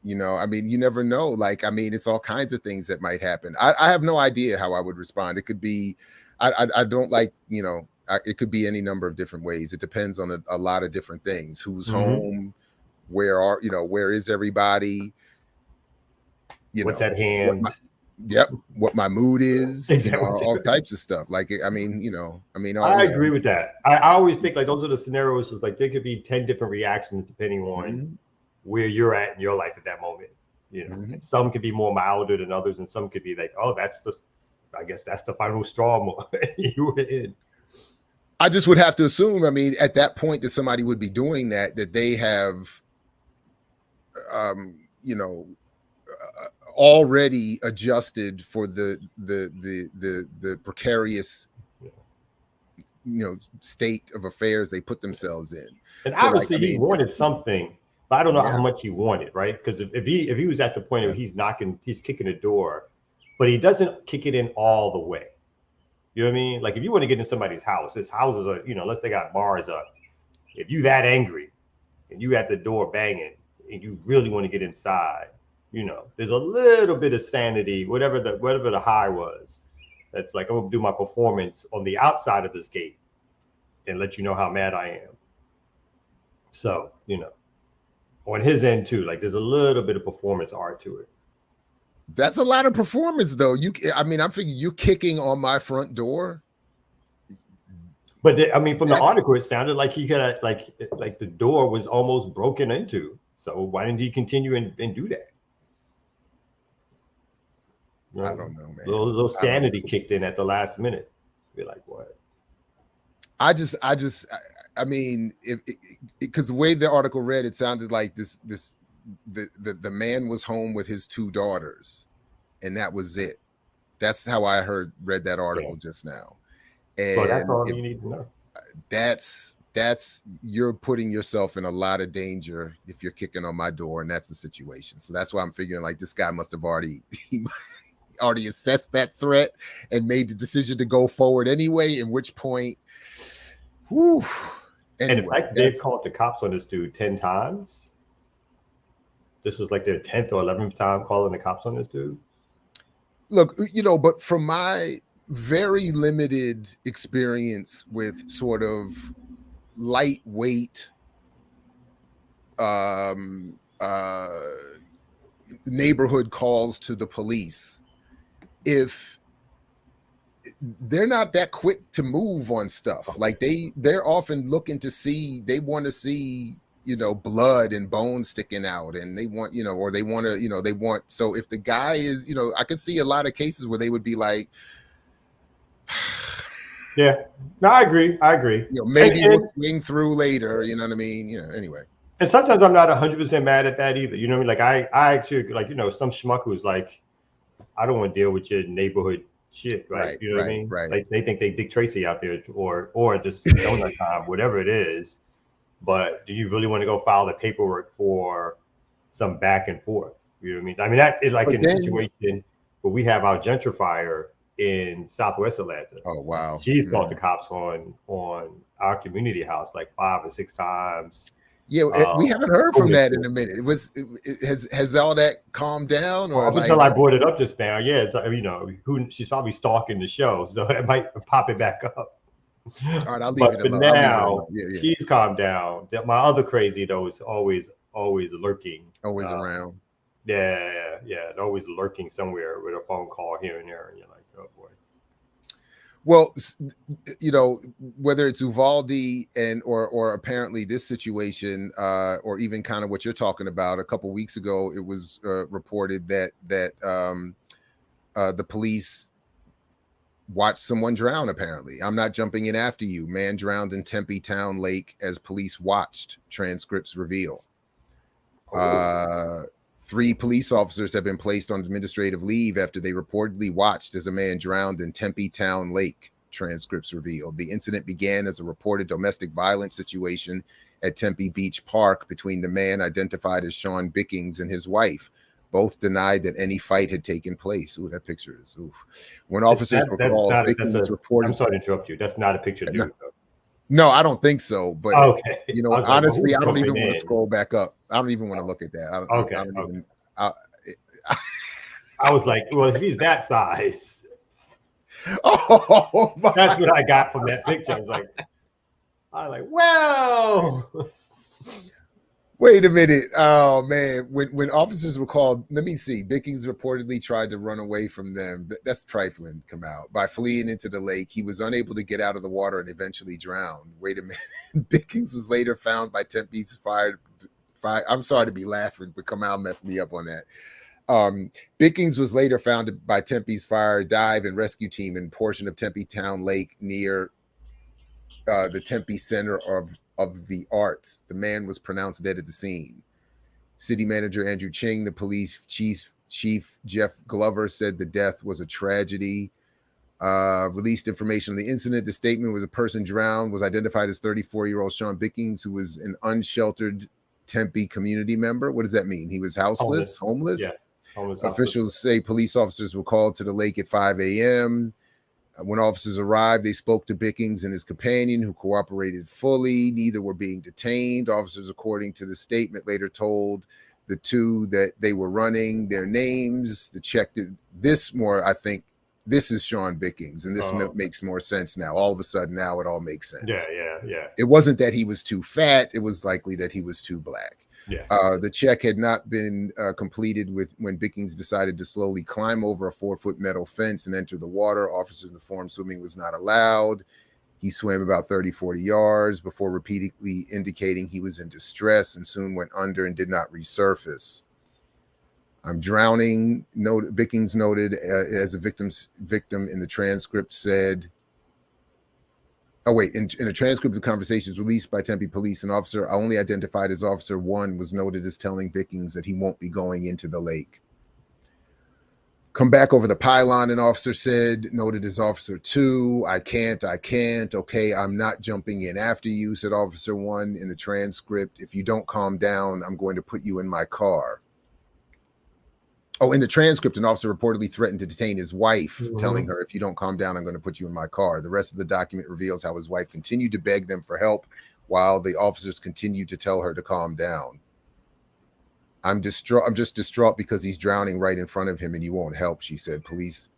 You know, I mean, you never know. Like, I mean, it's all kinds of things that might happen. I have no idea how I would respond. It could be, I don't like, you know, it could be any number of different ways. It depends on a lot of different things. Who's home? Where is everybody? What's at hand? What my mood is. Exactly. All types of stuff. Like, I agree with that. I always think like those are the scenarios. Is like there could be 10 different reactions depending on where you're at in your life at that moment, you know. And some could be more milder than others, and some could be like, oh, I guess that's the final straw you were in. I just would have to assume, I mean, at that point that somebody would be doing that they have, already adjusted for the precarious, state of affairs they put themselves in. And so obviously he wanted something. But I don't know how much he wanted, right? Because if he was at the point where he's kicking the door, but he doesn't kick it in all the way. You know what I mean? Like if you want to get in somebody's house, his houses are, unless they got bars up. If you that angry and you at the door banging and you really want to get inside, there's a little bit of sanity, whatever the high was. That's like, I'm gonna do my performance on the outside of this gate and let you know how mad I am. So, on his end too, like there's a little bit of performance art to it. That's a lot of performance though. I'm thinking you kicking on my front door. But from the article, it sounded like he had like the door was almost broken into. So why didn't he continue and do that? I don't know, man. A little sanity kicked in at the last minute. Be like, what? I mean, because the way the article read, it sounded like the man was home with his 2 daughters, and that was it. That's how I read that article just now. And so that's all you need to know. That's you're putting yourself in a lot of danger if you're kicking on my door, and that's the situation. So that's why I'm figuring like this guy must have already. already assessed that threat and made the decision to go forward anyway, in which point, whew, And the anyway, fact they've called the cops on this dude 10 times. This was like their 10th or 11th time calling the cops on this dude. Look, but from my very limited experience with sort of lightweight neighborhood calls to the police, if they're not that quick to move on stuff, like they're often looking to see, they want to see blood and bones sticking out, and they want or they want to they want, so if the guy is I could see a lot of cases where they would be like, yeah, no, I agree maybe we'll swing through later, you know what I mean, anyway. And sometimes I'm not 100% mad at that either. You know what I mean? Like I actually like, some schmuck who's like, I don't want to deal with your neighborhood shit, right? You know what I mean? Right. Like they think they Dick Tracy out there or just donut time, whatever it is. But do you really want to go file the paperwork for some back and forth? You know what I mean? I mean, that is like a situation where we have our gentrifier in Southwest Atlanta. Oh, wow. She's called the cops on our community house like 5 or 6 times. Yeah, we haven't heard from that in a minute. Has all that calmed down, or until I brought it up just now? Yeah, it's she's probably stalking the show, so it might pop it back up. All right, I'll leave it alone. But now she's calmed down. My other crazy though is always lurking, always around. Yeah, always lurking somewhere with a phone call here and there, and you're like, oh boy. Well, whether it's Uvalde or apparently this situation, or even kind of what you're talking about, a couple weeks ago, it was reported that the police watched someone drown. Apparently, I'm not jumping in after you. Man drowned in Tempe Town Lake as police watched. Transcripts reveal. 3 police officers have been placed on administrative leave after they reportedly watched as a man drowned in Tempe Town Lake, transcripts revealed. The incident began as a reported domestic violence situation at Tempe Beach Park between the man identified as Sean Bickings and his wife. Both denied that any fight had taken place. Ooh, that picture is, oof. When officers were called, Bickings reported... I'm sorry to interrupt you. That's not a picture, dude. No, I don't think so. But okay, honestly, I don't even want to scroll back up. I don't even want to look at that. I was like, well, if he's that size, oh, that's what I got from that picture. I was like, well. Wait a minute. Oh man, when officers were called, let me see. Bickings reportedly tried to run away from them. That's trifling. Come out by fleeing into the lake. He was unable to get out of the water and eventually drowned. Wait a minute. Bickings was later found by Tempe's fire. I'm sorry to be laughing, but Kamal messed me up on that. Bickings was later found by Tempe's fire dive and rescue team in a portion of Tempe Town Lake near the Tempe Center of the Arts. The man was pronounced dead at the scene. City manager Andrew Ching, the police chief Jeff Glover said the death was a tragedy. Released information on the incident. The statement was a person drowned was identified as 34-year-old Sean Bickings, who was an unsheltered Tempe community member. What does that mean? He was homeless? Yeah. Officials say police officers were called to the lake at 5 a.m. When officers arrived, they spoke to Bickings and his companion, who cooperated fully. Neither were being detained. Officers, according to the statement, later told the two that they were running their names. The check did this more, I think, this is Sean Bickings, and this makes more sense now. All of a sudden, now it all makes sense. Yeah. It wasn't that he was too fat. It was likely that he was too black. Yeah. The check had not been completed when Bickings decided to slowly climb over a 4-foot metal fence and enter the water. Officers informed swimming was not allowed. He swam about 30-40 yards before repeatedly indicating he was in distress and soon went under and did not resurface. I'm drowning. Bickings noted as a victim in the transcript said, in a transcript of conversations released by Tempe police, an officer only identified as Officer 1 was noted as telling Bickings that he won't be going into the lake. Come back over the pylon, an officer said, noted as Officer 2. I can't. Okay, I'm not jumping in after you, said Officer 1 in the transcript. If you don't calm down, I'm going to put you in my car. Oh, in the transcript, an officer reportedly threatened to detain his wife, Mhm. telling her, if you don't calm down, I'm going to put you in my car. The rest of the document reveals how his wife continued to beg them for help while the officers continued to tell her to calm down. I'm distraught. I'm just distraught because he's drowning right in front of him and you won't help, she said. Police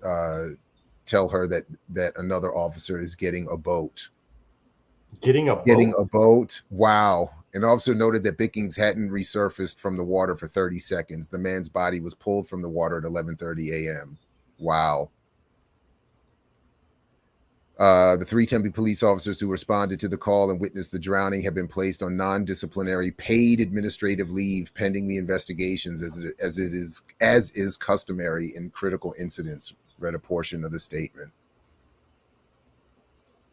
tell her that another officer is getting a boat. Getting a boat? Getting a boat. Wow. An officer noted that Bickings hadn't resurfaced from the water for 30 seconds. The man's body was pulled from the water at 11:30 a.m. Wow. The 3 Tempe police officers who responded to the call and witnessed the drowning have been placed on non-disciplinary paid administrative leave pending the investigations as is customary in critical incidents, read a portion of the statement.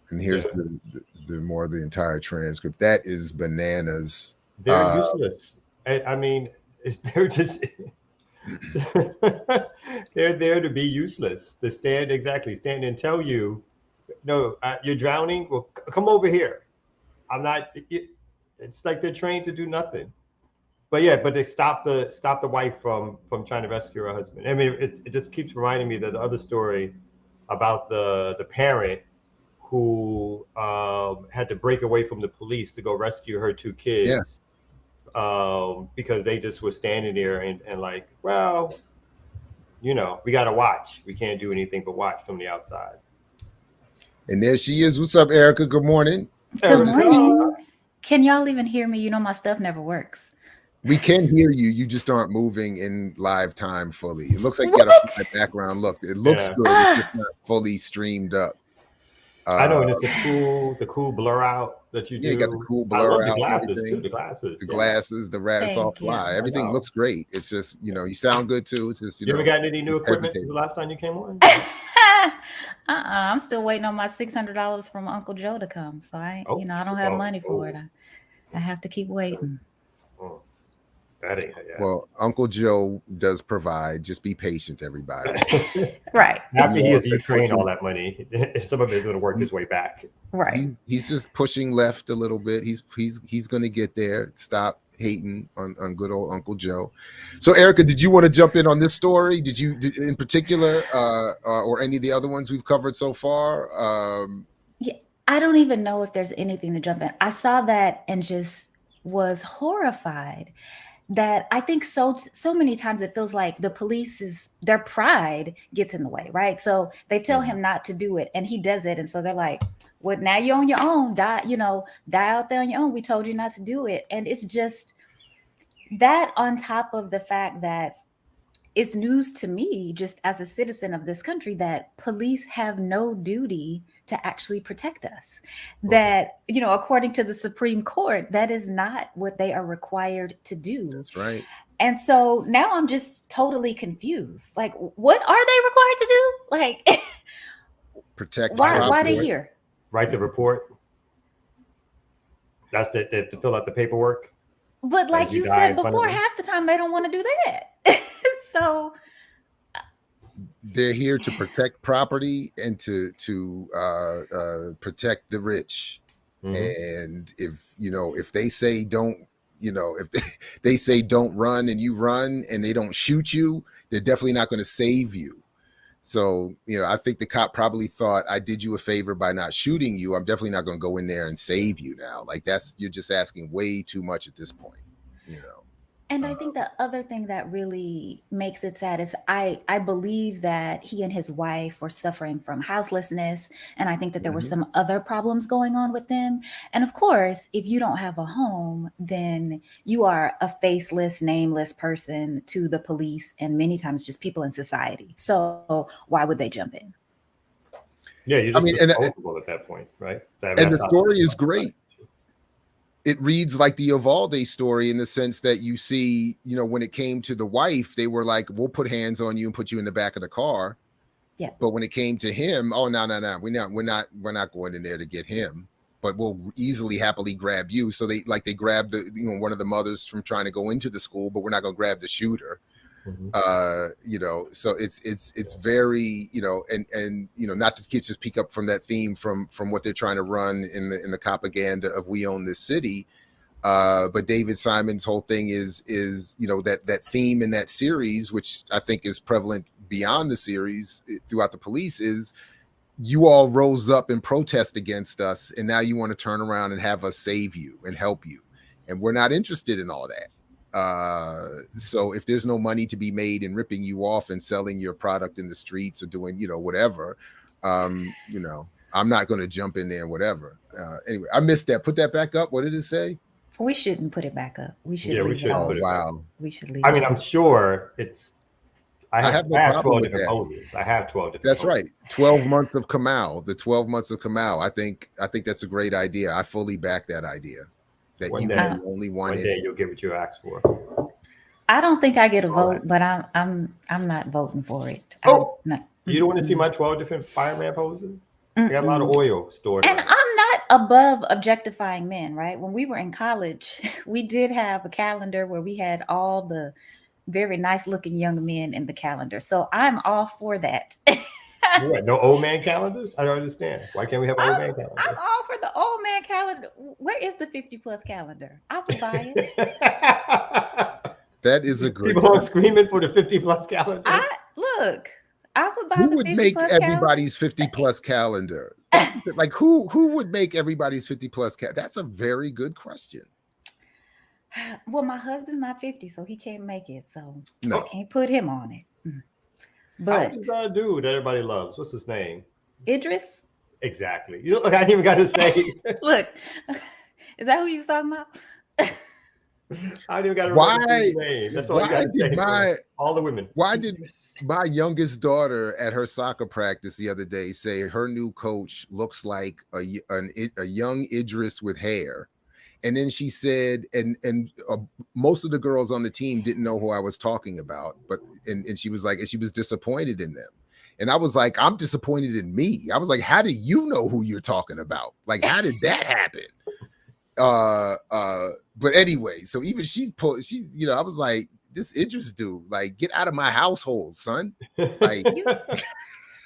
And here's the more of the entire transcript. That is bananas. They're useless. I mean, they're just they're there to be useless. To stand and tell you, no, you're drowning. Well, come over here. I'm not. It's like they're trained to do nothing. But yeah, but they stop the wife from trying to rescue her husband. I mean, it just keeps reminding me that the other story about the parent who had to break away from the police to go rescue her 2 kids, because they just were standing there and like, well, you know, we got to watch. We can't do anything but watch from the outside. And there she is. What's up, Erica? Good morning. Good morning. Can y'all even hear me? You know, my stuff never works. We can hear you. You just aren't moving in live time fully. It looks like you got a background look. It looks good. It's just not fully streamed up. I know, and it's the cool blur out that you do. Yeah, you got the cool blur out. The glasses too. The glasses. The rat all fly. Everything looks great. It's just, you know, you sound good too. It's just, you ever gotten any new equipment since the last time you came on? I'm still waiting on my $600 from Uncle Joe to come. So I don't have money for it. I have to keep waiting. That ain't, Well, Uncle Joe does provide. Just be patient, everybody. Right. After he has Ukraine all that money, some of it is going to work his way back. Right. He's just pushing left a little bit. He's going to get there. Stop hating on good old Uncle Joe. So, Erica, did you want to jump in on this story? Did you, in particular, or any of the other ones we've covered so far? Yeah, I don't even know if there's anything to jump in. I saw that and just was horrified. That I think so many times it feels like the police their pride gets in the way, right? So they tell him not to do it and he does it. And so they're like, well, now you're on your own, die out there on your own. We told you not to do it. And it's just that on top of the fact that it's news to me, just as a citizen of this country, that police have no duty to actually protect us. That, according to the Supreme Court, that is not what they are required to do. That's right. And so now I'm just totally confused. Like, what are they required to do? Like, protect. Why are they here? Write the report. That's to fill out the paperwork. But like you said before, half the time they don't want to do that. So they're here to protect property and to protect the rich. And if they say don't, if they say don't run and you run and they don't shoot you, they're definitely not going to save you. So, I think the cop probably thought, I did you a favor by not shooting you. I'm definitely not going to go in there and save you now. Like you're just asking way too much at this point, And I think the other thing that really makes it sad is I believe that he and his wife were suffering from houselessness. And I think that there were some other problems going on with them. And of course, if you don't have a home, then you are a faceless, nameless person to the police and many times just people in society. So why would they jump in? Yeah, you're just disposable at that point, right? And the story is great. It reads like the Uvalde story in the sense that you see, when it came to the wife, they were like, we'll put hands on you and put you in the back of the car. Yeah. But when it came to him, oh, no. We're not going in there to get him, but we'll happily grab you. So they grabbed one of the mothers from trying to go into the school, but we're not going to grab the shooter. So it's very, and not to just pick up from that theme from what they're trying to run in the propaganda of We Own This City. But David Simon's whole thing is that theme in that series, which I think is prevalent beyond the series throughout the police, is you all rose up and protest against us, and now you want to turn around and have us save you and help you, and we're not interested in all that. So if there's no money to be made in ripping you off and selling your product in the streets or doing whatever, I'm not going to jump in there, whatever. Anyway, I missed that. Put that back up. What did it say? We shouldn't put it back up. We should. Yeah, we leave should. it on. Put it Wow. We should leave. I mean, it I'm on. sure it's. I have no 12 problem with different that. poses. I have 12 different. That's poses. right. 12 months of Kamau. The 12 months of Kamau. I think that's a great idea. I fully back that idea. That One you day- are the only one One in day it. you'll get what you asked for. I don't think I get a All vote, right. but I'm not voting for it. Oh! I'm not. You don't want to see my 12 different fireman poses? I got a lot of oil stored. And in it. I'm not above objectifying men, right? When we were in college, we did have a calendar where we had all the very nice looking young men in the calendar. So I'm all for that. What, no old man calendars? I don't understand. Why can't we have old man calendars? I'm all for the old man calendar. Where is the 50+ calendar? I would buy it. That is a great. People are screaming for the 50+ calendar. I would buy Who the would 50+ make calendar. everybody's 50+ calendar? Like who would make everybody's 50+ calendar? That's a very good question. Well, my husband's not 50, so he can't make it. So No. I can't put him on it. How But does that dude that everybody loves? What's his name? Idris, Exactly. You know, look, I didn't even got to say. look, is that who you was talking about? I didn't even got to remember Why- his name. That's all you why got to say. did my- All the women. Why did my youngest daughter at her soccer practice the other day say her new coach looks like a young Idris with hair? And then she said, and most of the girls on the team didn't know who I was talking about, but and she was like, and she was disappointed in them. And I was like, I'm disappointed in me. I was like, how do you know who you're talking about? Like, how did that happen? But anyway, so even she's I was like, this Idris dude, like, get out of my household, son. Like,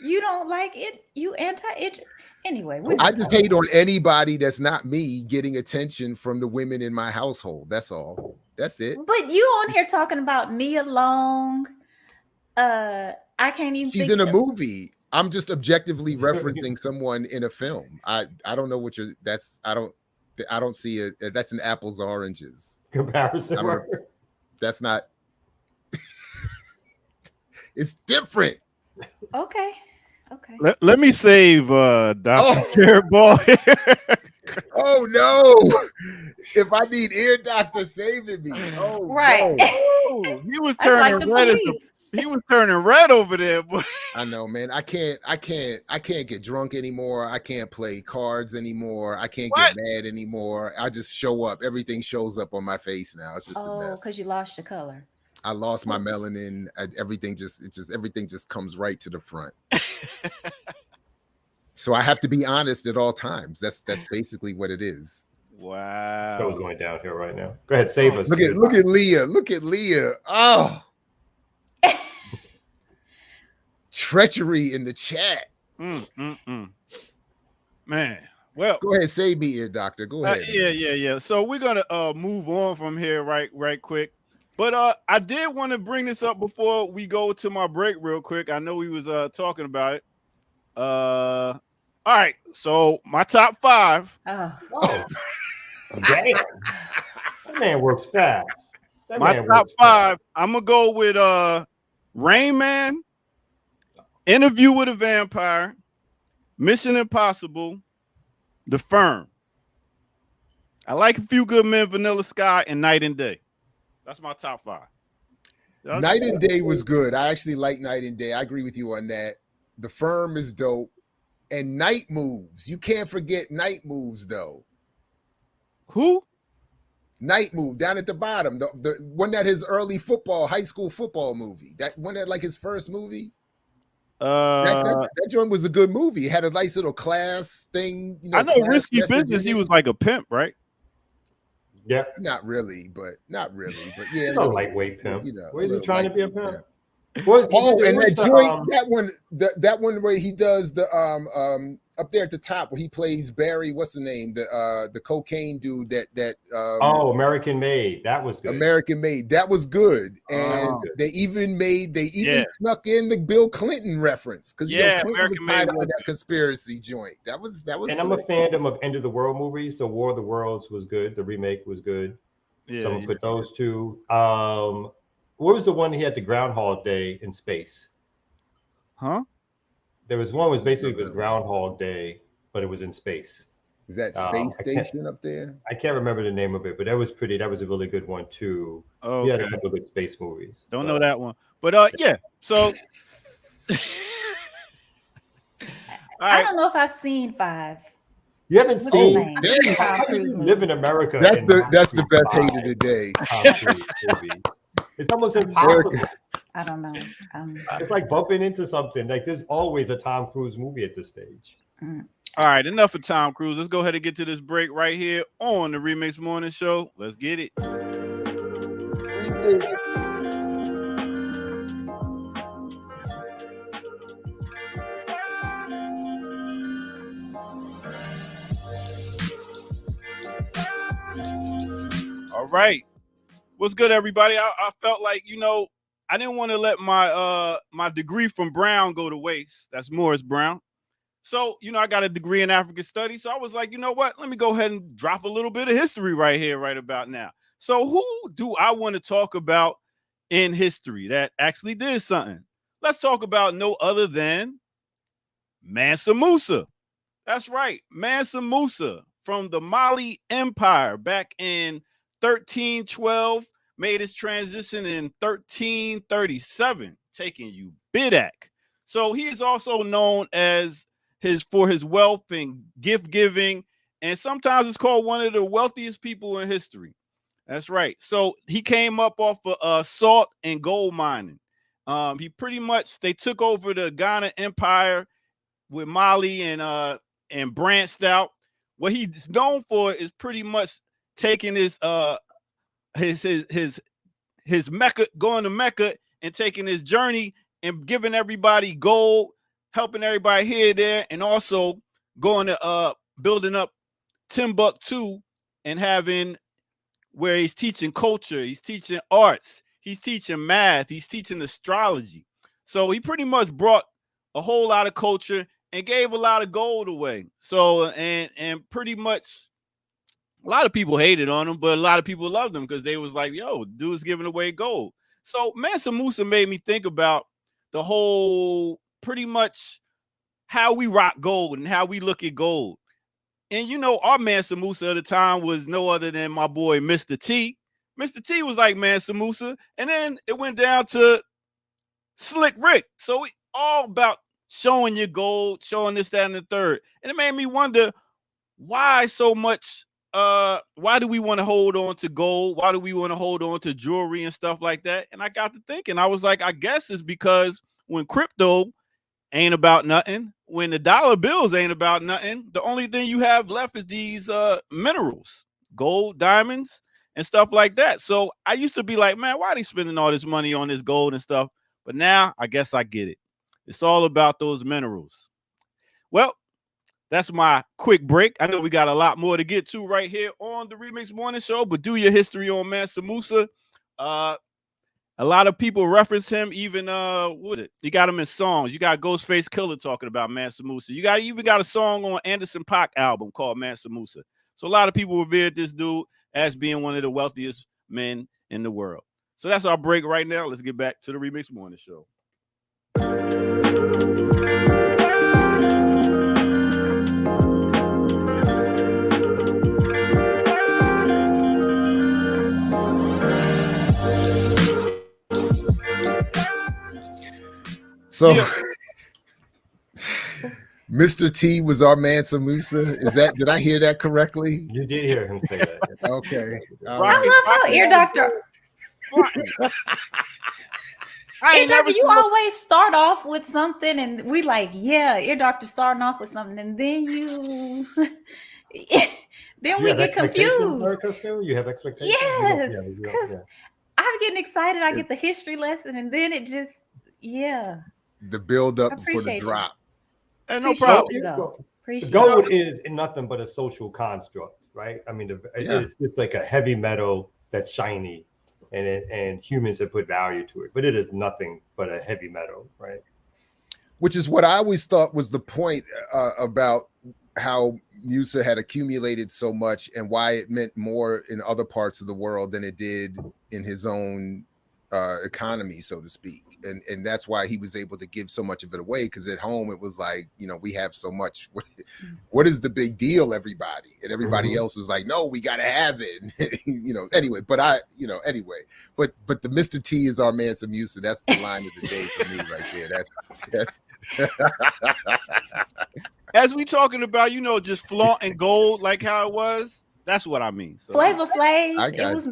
You don't like it? You anti-Idris? Anyway, I just hate on anybody that's not me getting attention from the women in my household. That's all. That's it. But you on here talking about Nia Long. I can't even. She's think in a of- movie. I'm just objectively referencing someone in a film. I don't know what you're. I don't see it. That's an apples to oranges. Comparison. I don't know. That's not. It's different. Okay. Let me save Dr. Oh. Jared Ball. Oh no! If I need ear doctor saving me, oh Right. no. Oh, he was That's like turning the red. police. He was turning red over there, boy. I know, man. I can't get drunk anymore. I can't play cards anymore. I can't What? get mad anymore. I just show up. Everything shows up on my face now. It's just a Oh, mess. because you lost your color. I lost my melanin. Everything just comes right to the front. So I have to be honest at all times. That's basically what it is. Show's Wow. going downhill right now. Go ahead, save us. Look at Leah. Look at Leah. Oh. Treachery in the chat. Man. Well, Go ahead, save me here, doctor. Go ahead. yeah. So we're gonna move on from here right quick. But I did want to bring this up before we go to my break real quick. I know we was talking about it. All right. So my top 5. Oh, Oh, damn. That man works fast. That My man top works fast. 5. I'm gonna go with Rain Man, Interview with a Vampire, Mission Impossible, The Firm. I like A Few Good Men, Vanilla Sky, and Night and Day. That's my top 5. Night and Day was good. I actually like Night and Day. I agree with you on that. The Firm is dope. And Night Moves. You can't forget Night Moves, though. Who? Night Move down at the bottom. The one that his early high school football movie. That one that like his first movie. That joint was a good movie. It had a nice little class thing. I know class Risky message Business. in He it. was like a pimp, right? Yeah. Not really, but yeah. He's a lightweight pimp. You know, Where is a he little trying to be a lightweight pimp? What- Oh, and what's that the, joint, that one where he does the up there at the top where he plays Barry. What's the name? The cocaine dude. That American Made. That was good. American Made. That was good. And Oh. they even Yeah. snuck in the Bill Clinton reference because Yeah, Clinton American was tied Made on that conspiracy joint. That was. And I'm a fandom of End of the World movies. The War of the Worlds was good. The remake was good. Yeah, Someone put those two. What was the one he had the Groundhog Day in space? Huh? There was one was basically it was Groundhog Day, but it was in space. Is that Space Station up there? I can't remember the name of it, but that was pretty. That was a really good one too. Oh, We had a couple of good space movies. Don't know that one, but yeah. So I don't know if I've seen 5. You haven't What's seen? his name? Damn. Tom How do Cruise you movie. live in America? That's and the not that's the see best hate of 5 the day. Tom Cruise movies? It's almost impossible. I don't know. It's like bumping into something. Like there's always a Tom Cruise movie at this stage. All right, enough of Tom Cruise. Let's go ahead and get to this break right here on the Remix Morning Show. Let's get it. All right. What's good, everybody? I felt like, I didn't want to let my my degree from Brown go to waste. That's Morris Brown. So, I got a degree in African studies. So I was like, you know what? Let me go ahead and drop a little bit of history right here, right about now. So who do I want to talk about in history that actually did something? Let's talk about no other than Mansa Musa. That's right. Mansa Musa from the Mali Empire back in 1312, made his transition in 1337, taking Ubidak. So he is also known as for his wealth and gift giving, and sometimes it's called one of the wealthiest people in history. That's right. So he came up off of salt and gold mining. They took over the Ghana Empire with Mali and branched out. What he's known for is pretty much taking his Mecca, going to Mecca and taking his journey and giving everybody gold, helping everybody here, there, and also going to building up Timbuktu and having where he's teaching culture, he's teaching arts, he's teaching math, he's teaching astrology. So he pretty much brought a whole lot of culture and gave a lot of gold away. So and pretty much a lot of people hated on him, but a lot of people loved him because they was like, yo, dude's giving away gold. So Mansa Musa made me think about the whole pretty much how we rock gold and how we look at gold. And our Mansa Musa at the time was no other than my boy Mr. T. Mr. T was like Mansa Musa, and then it went down to Slick Rick. So we all about showing your gold, showing this, that, and the third. And it made me wonder why so much. Why do we want to hold on to gold? Why do we want to hold on to jewelry and stuff like that? And I got to thinking, I was like, I guess it's because when crypto ain't about nothing, when the dollar bills ain't about nothing, the only thing you have left is these minerals, gold, diamonds, and stuff like that. So I used to be like, man, why are they spending all this money on this gold and stuff? But now I guess I get it. It's all about those minerals. Well, that's my quick break. I know we got a lot more to get to right here on the Remix Morning Show, but do your history on Mansa Musa. A lot of people reference him, even you got him in songs. You got Ghostface Killer talking about Mansa Musa. You even got a song on Anderson .Paak album called Mansa Musa. So a lot of people revered this dude as being one of the wealthiest men in the world. So that's our break right now. Let's get back to the Remix Morning Show. So Mr. T was our Mansa Musa. Did I hear that correctly? You did hear him say that. Okay. I love how Ear Doctor. Ear Doctor, you always start off with something, and we like, yeah, Ear Doctor starting off with something, and then then we get confused. You have expectations? Yes, because I'm getting excited. I get the history lesson, and then it just, the build up for the drop. And no problem. Appreciate gold it. is nothing but a social construct, right? I mean, Yeah. it's just like a heavy metal that's shiny, and humans have put value to it, but it is nothing but a heavy metal, right? Which is what I always thought was the point about how Musa had accumulated so much and why it meant more in other parts of the world than it did in his own economy, so to speak. And that's why he was able to give so much of it away, because at home it was like, we have so much. What is the big deal, everybody? And everybody else was like, no, we got to have it. Anyway, but but the Mr. T is our man, some Musa. That's the line of the day for me right there. That's As we talking about, just flaunting gold like how it was. That's what I mean. So, Flavor Flav. I got It was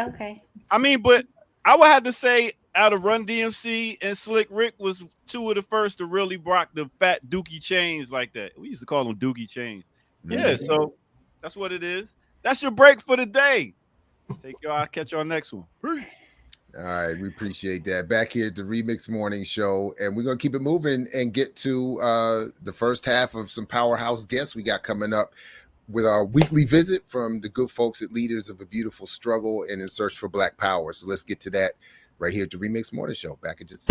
okay. I mean, but I would have to say, out of Run DMC and Slick Rick was two of the first to really rock the fat dookie chains like that. We used to call them dookie chains. Yeah, so that's what it is. That's your break for the day. Take y'all. I'll catch y'all next one. Peace. All right, we appreciate that. Back here at the Remix Morning Show, and we're going to keep it moving and get to the first half of some powerhouse guests we got coming up with our weekly visit from the good folks at Leaders of a Beautiful Struggle and in Search for Black Power. So let's get to that right here at the Remix Morning Show. Back in just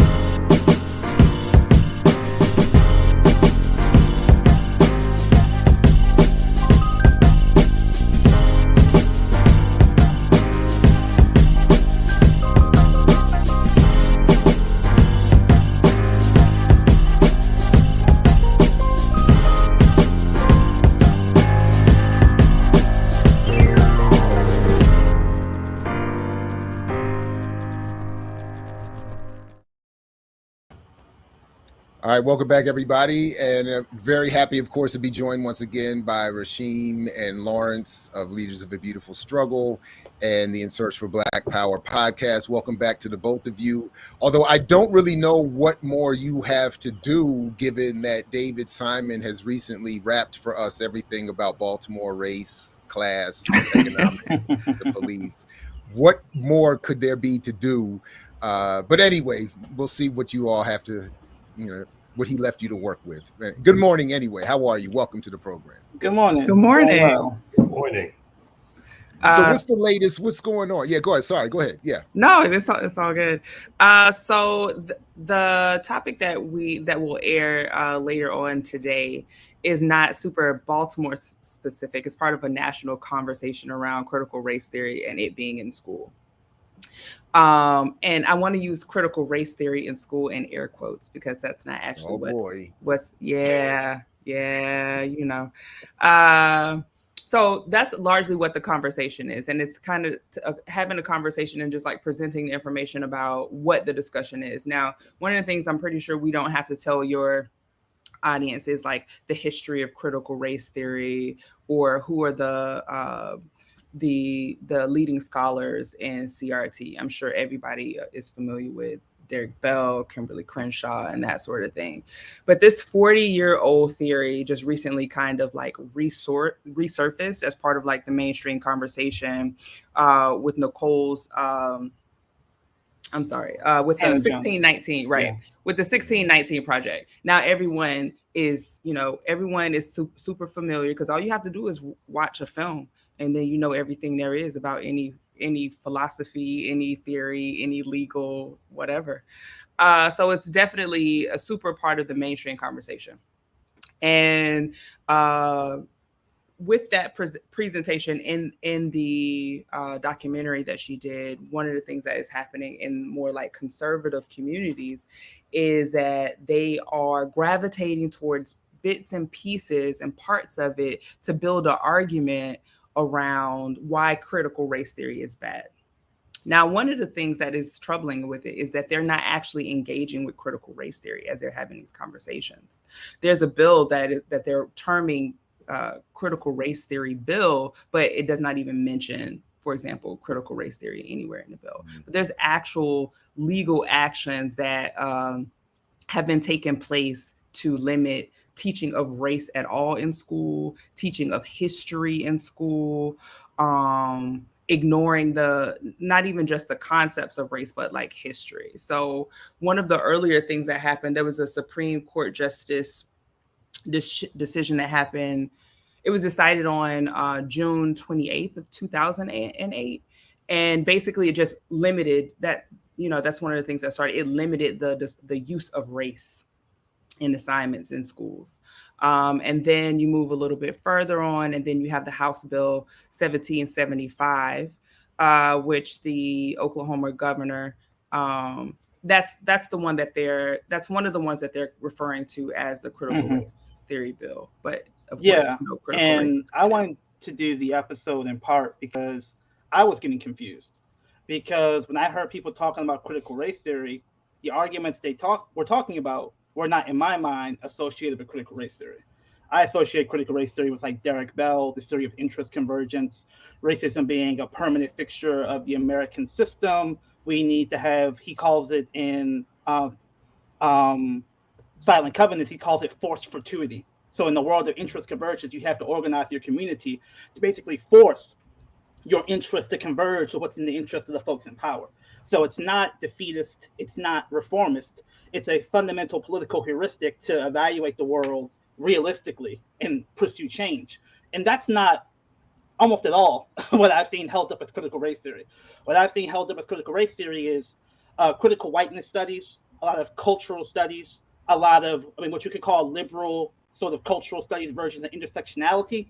All right, welcome back, everybody, and very happy, of course, to be joined once again by Rasheem and Lawrence of Leaders of a Beautiful Struggle and the In Search for Black Power podcast. Welcome back to the both of you. Although I don't really know what more you have to do, given that David Simon has recently rapped for us everything about Baltimore race, class, economics, the police. What more could there be to do? But anyway, we'll see what you all have to, what he left you to work with. Good morning anyway. How are you? Welcome to the program. Good morning. Good morning. Doing well. Good morning. So what's the latest? What's going on? Yeah, go ahead. Sorry, go ahead. Yeah. No, it's all good. So the topic that will air later on today is not super Baltimore specific. It's part of a national conversation around critical race theory and it being in school. And I want to use critical race theory in school in air quotes because that's not actually what's so that's largely what the conversation is. And it's kind of having a conversation and just like presenting the information about what the discussion is. Now, one of the things I'm pretty sure we don't have to tell your audience is like the history of critical race theory or who are the leading scholars in CRT. I'm sure everybody is familiar with Derek Bell, Kimberly Crenshaw, and that sort of thing. But this 40-year-old theory just recently kind of like resurfaced as part of like the mainstream conversation with Nicole's with the 1619, right? Yeah. With the 1619 project. Now everyone is super familiar because all you have to do is watch a film and then you know everything there is about any philosophy, any theory, any legal, whatever. So it's definitely a super part of the mainstream conversation. And with that presentation in the documentary that she did, one of the things that is happening in more like conservative communities is that they are gravitating towards bits and pieces and parts of it to build an argument around why critical race theory is bad. Now, one of the things that is troubling with it is that they're not actually engaging with critical race theory as they're having these conversations. There's a bill that they're terming critical race theory bill, but it does not even mention, for example, critical race theory anywhere in the bill. But there's actual legal actions that have been taking place to limit teaching of race at all in school, teaching of history in school, ignoring not even just the concepts of race, but like history. So one of the earlier things that happened, there was a Supreme Court justice decision that happened. It was decided on June 28th of 2008. And basically it just limited that, that's one of the things that started. It limited the use of race in assignments in schools. And then you move a little bit further on, and then you have the House Bill 1775, which the Oklahoma governor, that's one of the ones that they're referring to as the critical race theory bill. But of course, no critical race. I wanted to do the episode in part because I was getting confused. Because when I heard people talking about critical race theory, the arguments were talking about were not, in my mind, associated with critical race theory. I associate critical race theory with like Derek Bell, the theory of interest convergence, racism being a permanent fixture of the American system. We need to have, he calls it in Silent Covenants, he calls it forced fortuity. So in the world of interest convergence, you have to organize your community to basically force your interest to converge to what's in the interest of the folks in power. So it's not defeatist, it's not reformist. It's a fundamental political heuristic to evaluate the world realistically and pursue change. And that's not almost at all what I've seen held up as critical race theory. What I've seen held up as critical race theory is critical whiteness studies, a lot of cultural studies, a lot of, what you could call liberal sort of cultural studies versions of intersectionality.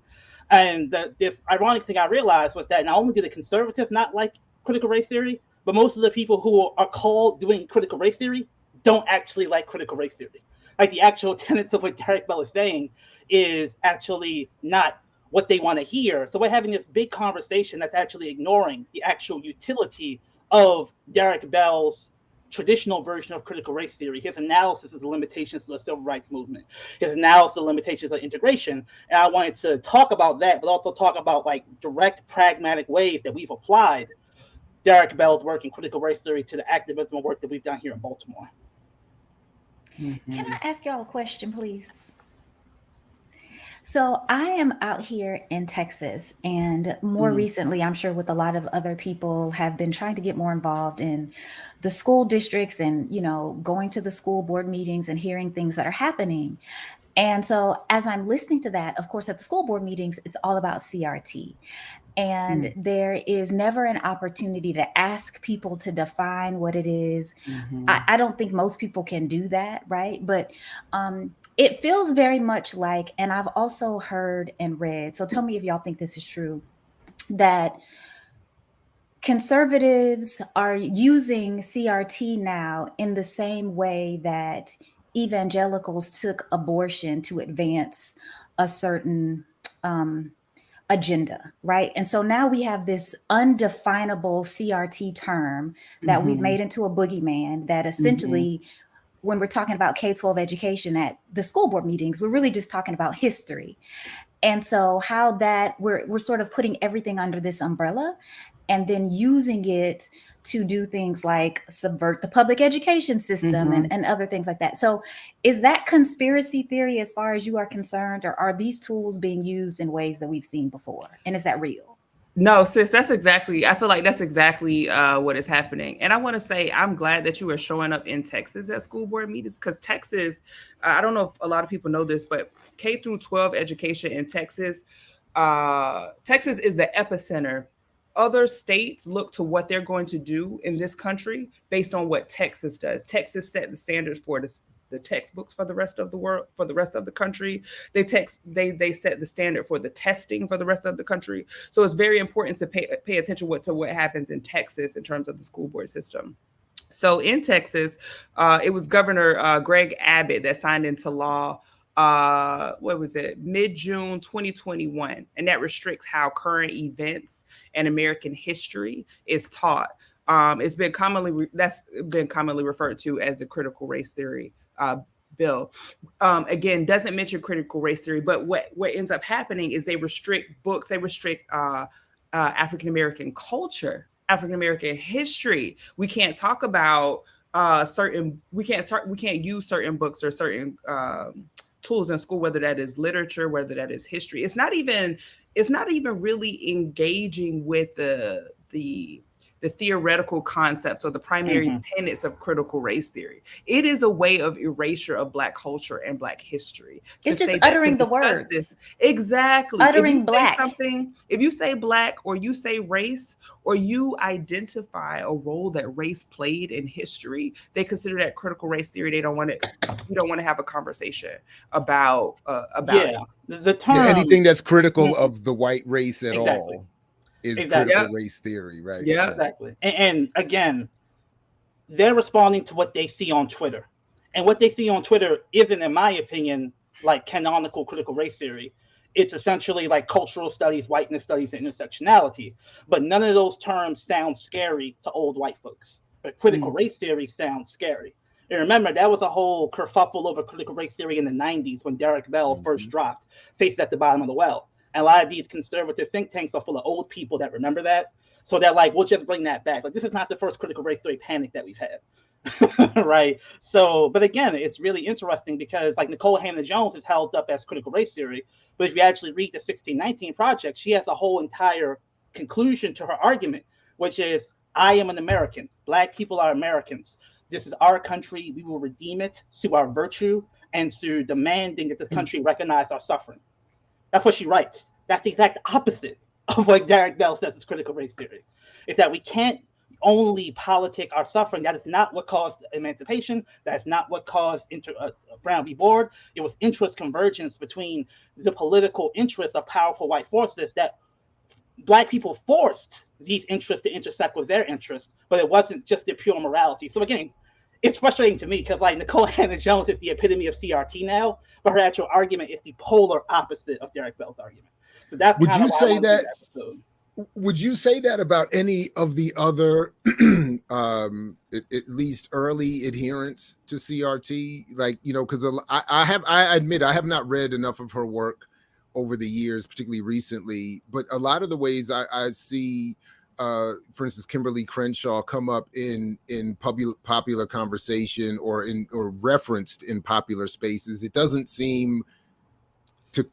And the ironic thing I realized was that not only do the conservatives not like critical race theory, but most of the people who are called doing critical race theory don't actually like critical race theory. Like the actual tenets of what Derek Bell is saying is actually not what they want to hear. So we're having this big conversation that's actually ignoring the actual utility of Derek Bell's traditional version of critical race theory, his analysis of the limitations of the civil rights movement, his analysis of the limitations of integration. And I wanted to talk about that, but also talk about like direct pragmatic ways that we've applied Derek Bell's work in critical race theory to the activism work that we've done here in Baltimore. Can I ask y'all a question, please? So I am out here in Texas, and more recently, I'm sure with a lot of other people, have been trying to get more involved in the school districts and, going to the school board meetings and hearing things that are happening. And so as I'm listening to that, of course, at the school board meetings, it's all about CRT. And there is never an opportunity to ask people to define what it is. I don't think most people can do that, right? But it feels very much like, and I've also heard and read, so tell me if y'all think this is true, that conservatives are using CRT now in the same way that evangelicals took abortion to advance a certain agenda, right? And so now we have this undefinable CRT term that we've made into a boogeyman that essentially, when we're talking about K-12 education at the school board meetings, we're really just talking about history. And so how that we're sort of putting everything under this umbrella and then using it to do things like subvert the public education system and other things like that. So is that conspiracy theory as far as you are concerned, or are these tools being used in ways that we've seen before? And is that real? No, sis, I feel like that's exactly what is happening. And I want to say, I'm glad that you are showing up in Texas at school board meetings, because Texas, I don't know if a lot of people know this, but K through 12 education in Texas, Texas is the epicenter. Other states look to what they're going to do in this country based on what Texas does. Texas set the standards for the textbooks for the rest of the world, for the rest of the country. They set the standard for the testing for the rest of the country. So it's very important to pay attention to what happens in Texas in terms of the school board system. So in Texas, it was Governor Greg Abbott that signed into law mid-June 2021, and that restricts how current events and American history is taught. It's been commonly referred to as the critical race theory bill. Again, doesn't mention critical race theory, but what ends up happening is they restrict books, they restrict African American culture, African American history. We can't talk about we can't use certain books or certain tools in school, whether that is literature, whether that is history. It's not even really engaging with the the theoretical concepts or the primary tenets of critical race theory. It is a way of erasure of Black culture and Black history. It's just uttering the words. Exactly. Uttering Black. If you say Black or you say race or you identify a role that race played in history, they consider that critical race theory. You don't want to have a conversation about it. The term anything that's critical of the white race at all is critical race theory, right? Yeah, exactly. And again, they're responding to what they see on Twitter, and what they see on Twitter isn't, in my opinion, like canonical critical race theory. It's essentially like cultural studies, whiteness studies, and intersectionality. But none of those terms sound scary to old white folks. But critical race theory sounds scary. And remember, that was a whole kerfuffle over critical race theory in the 90s when Derek Bell first dropped Faith at the Bottom of the Well. And a lot of these conservative think tanks are full of old people that remember that. So they're like, we'll just bring that back. Like, this is not the first critical race theory panic that we've had. Right? So, but again, it's really interesting because like Nicole Hannah-Jones is held up as critical race theory. But if you actually read the 1619 Project, she has a whole entire conclusion to her argument, which is, I am an American. Black people are Americans. This is our country. We will redeem it through our virtue and through demanding that this country recognize our suffering. That's what she writes. That's the exact opposite of what Derek Bell says is critical race theory. It's that we can't only politic our suffering. That is not what caused emancipation. That's not what caused Brown v. Board. It was interest convergence between the political interests of powerful white forces that Black people forced these interests to intersect with their interests, but it wasn't just their pure morality. So again, it's frustrating to me because like Nicole Hannah-Jones is the epitome of CRT now, but her actual argument is the polar opposite of Derek Bell's argument. So that's would you say that? Would you say that about any of the other, at least early adherents to CRT? Like, you know, because I admit I have not read enough of her work over the years, particularly recently, but a lot of the ways I see, for instance, Kimberly Crenshaw come up in popular conversation or referenced in popular spaces, it doesn't seem to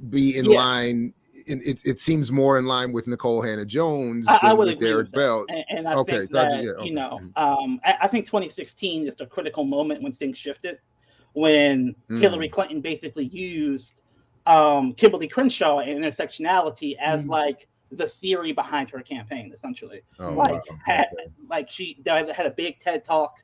be in line. It seems more in line with Nicole Hannah-Jones than with Derek Bell. And I think that, you know, I think 2016 is the critical moment when things shifted, when Hillary Clinton basically used Kimberly Crenshaw and intersectionality as like the theory behind her campaign, essentially. She had a big TED talk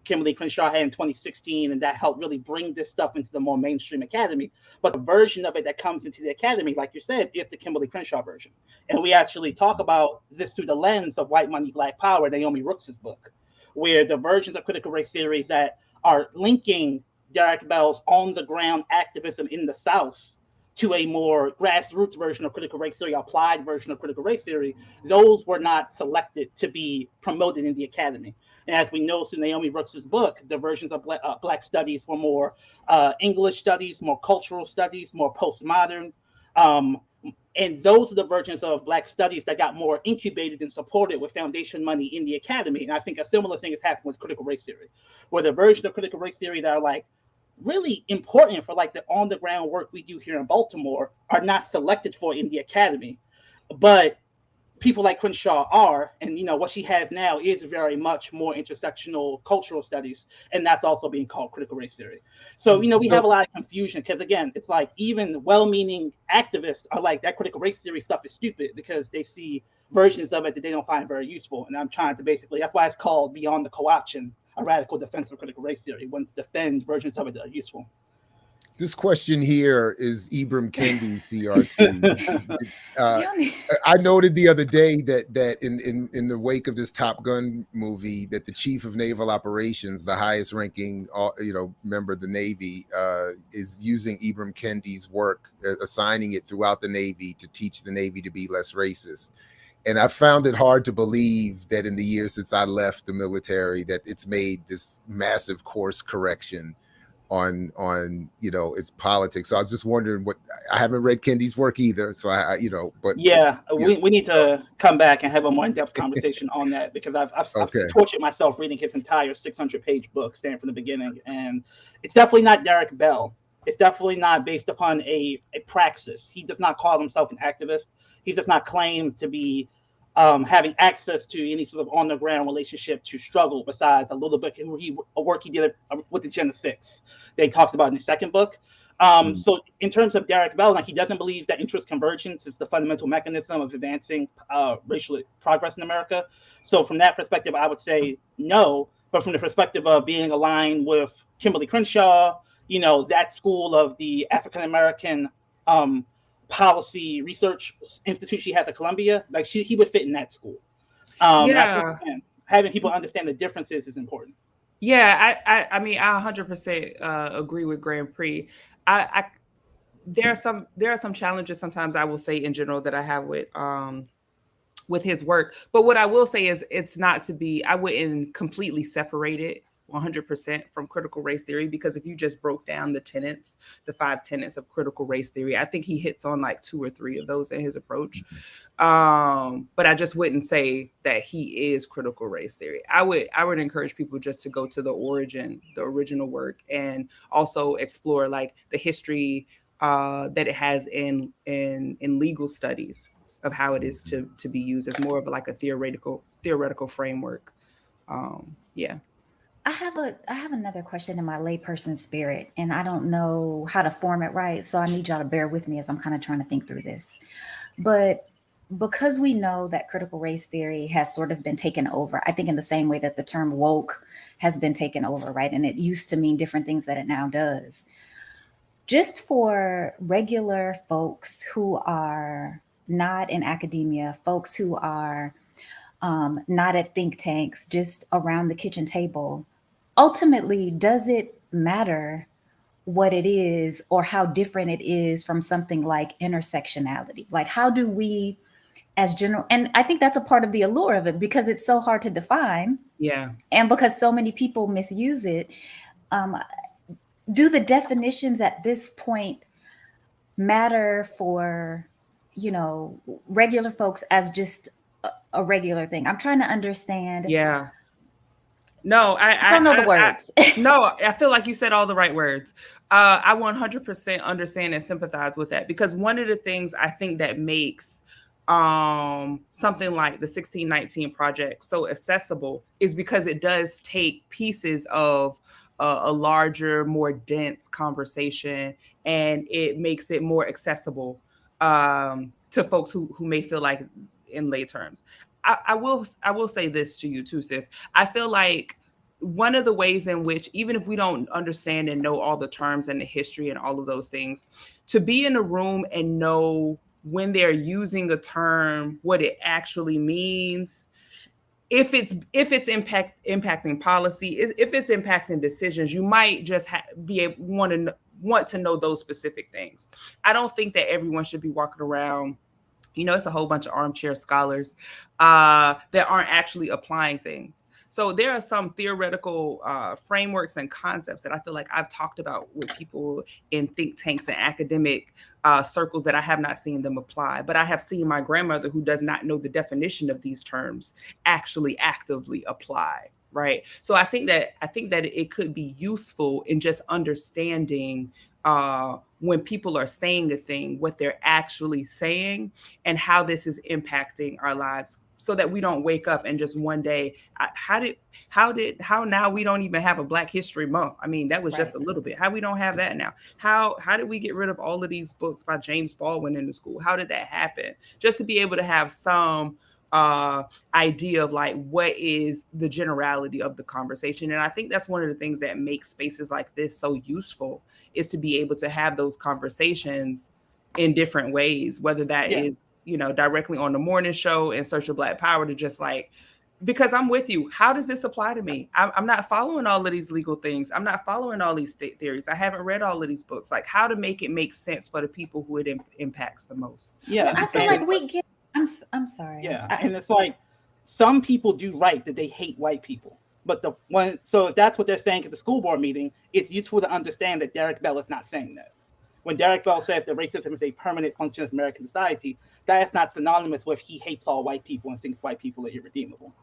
Kimberly Crenshaw had in 2016, and that helped really bring this stuff into the more mainstream academy. But the version of it that comes into the academy, like you said, is the Kimberly Crenshaw version. And we actually talk about this through the lens of White Money, Black Power, Naomi Rooks' book, where the versions of critical race theories that are linking Derek Bell's on-the-ground activism in the South to a more grassroots version of critical race theory, applied version of critical race theory, those were not selected to be promoted in the academy. And as we know through Naomi Rooks' book, the versions of Black studies were more English studies, more cultural studies, more postmodern. And those are the versions of Black studies that got more incubated and supported with foundation money in the academy. And I think a similar thing has happened with critical race theory, where the version of critical race theory that are like really important for like the on-the-ground work we do here in Baltimore are not selected for in the academy. But people like Crenshaw are, and you know what she has now is very much more intersectional cultural studies, and that's also being called critical race theory. So you know we have a lot of confusion because again, it's like even well-meaning activists are like that critical race theory stuff is stupid because they see versions of it that they don't find very useful. And I'm trying to basically, that's why it's called Beyond the Co-option, a radical defense of critical race theory, one to defend versions of it that are useful. This question here is Ibram Kendi CRT. I noted the other day that in the wake of this Top Gun movie, that the chief of naval operations, the highest ranking member of the Navy, is using Ibram Kendi's work, assigning it throughout the Navy to teach the Navy to be less racist. And I found it hard to believe that in the years since I left the military, that it's made this massive course correction on its politics. So I was just wondering I haven't read Kendi's work either. So we need to come back and have a more in-depth conversation on that, because I've tortured myself reading his entire 600-page book, starting from the beginning. And it's definitely not Derek Bell. It's definitely not based upon a praxis. He does not call himself an activist. He does not claim to be having access to any sort of on the ground relationship to struggle, besides a little bit a work he did with the Gen 6 that he talks about in the second book. So in terms of Derek Bell, like, he doesn't believe that interest convergence is the fundamental mechanism of advancing racial progress in America. So from that perspective, I would say no. But from the perspective of being aligned with Kimberly Crenshaw, that school of the African American policy research institute she has at Columbia, like he would fit in that school. Yeah. I think, having people understand the differences is important. Yeah, I mean, I 100% agree with Grand Prix. There are some challenges sometimes, I will say, in general, that I have with his work. But what I will say is it's not to be, I wouldn't completely separate it 100% from critical race theory, because if you just broke down the 5 tenets of critical race theory, I think he hits on like 2 or 3 of those in his approach. But I just wouldn't say that he is critical race theory. I would encourage people just to go to the original work, and also explore like the history that it has in legal studies of how it is to be used as more of like a theoretical framework. Yeah. I have another question in my layperson spirit, and I don't know how to form it right. So I need y'all to bear with me as I'm kind of trying to think through this. But because we know that critical race theory has sort of been taken over, I think in the same way that the term woke has been taken over, right? And it used to mean different things that it now does. Just for regular folks who are not in academia, folks who are not at think tanks, just around the kitchen table, ultimately, does it matter what it is or how different it is from something like intersectionality? Like, how do we, as general, and I think that's a part of the allure of it, because it's so hard to define. Yeah. And because so many people misuse it, do the definitions at this point matter for, regular folks as just a regular thing? I'm trying to understand. Yeah. No, I don't know the words. No, I feel like you said all the right words. I 100% understand and sympathize with that, because one of the things I think that makes something like the 1619 Project so accessible is because it does take pieces of a larger, more dense conversation, and it makes it more accessible to folks who may feel like in lay terms. I will say this to you too, sis. I feel like one of the ways in which, even if we don't understand and know all the terms and the history and all of those things, to be in a room and know when they're using a term, what it actually means, if it's impacting policy, if it's impacting decisions, you might just want to know those specific things. I don't think that everyone should be walking around, it's a whole bunch of armchair scholars that aren't actually applying things. So there are some theoretical frameworks and concepts that I feel like I've talked about with people in think tanks and academic circles that I have not seen them apply. But I have seen my grandmother, who does not know the definition of these terms, actually actively apply. Right. So I think that it could be useful in just understanding when people are saying a thing, what they're actually saying, and how this is impacting our lives, so that we don't wake up and just one day, how now we don't even have a Black History Month. I mean, that was just a little bit. How we don't have that now? How did we get rid of all of these books by James Baldwin in the school? How did that happen? Just to be able to have some idea of like what is the generality of the conversation. And I think that's one of the things that makes spaces like this so useful, is to be able to have those conversations in different ways, whether that is, directly on the morning show in Search of Black Power, to just like, because I'm with you. How does this apply to me? I'm not following all of these legal things. I'm not following all these theories. I haven't read all of these books. Like, how to make it make sense for the people who it impacts the most. Yeah. I feel like we get, I'm sorry. Yeah. And it's like, some people do write that they hate white people. But so if that's what they're saying at the school board meeting, it's useful to understand that Derek Bell is not saying that. When Derek Bell says that racism is a permanent function of American society, that is not synonymous with he hates all white people and thinks white people are irredeemable,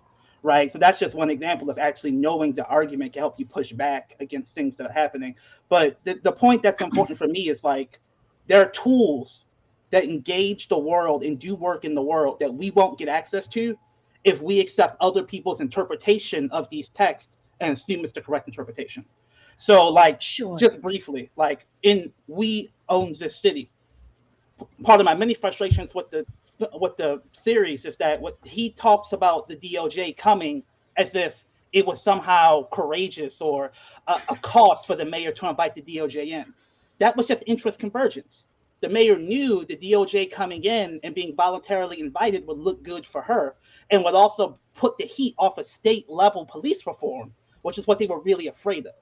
right? So that's just one example of actually knowing the argument can help you push back against things that are happening. But the point that's important for me is like, there are tools that engage the world and do work in the world that we won't get access to if we accept other people's interpretation of these texts and assume it's the correct interpretation. So, like, Sure. just briefly, like in We Own This City, part of my many frustrations with the series is that what he talks about the DOJ coming as if it was somehow courageous or a cause for the mayor to invite the DOJ in. That was just interest convergence. The mayor knew the DOJ coming in and being voluntarily invited would look good for her and would also put the heat off of state level police reform, which is what they were really afraid of.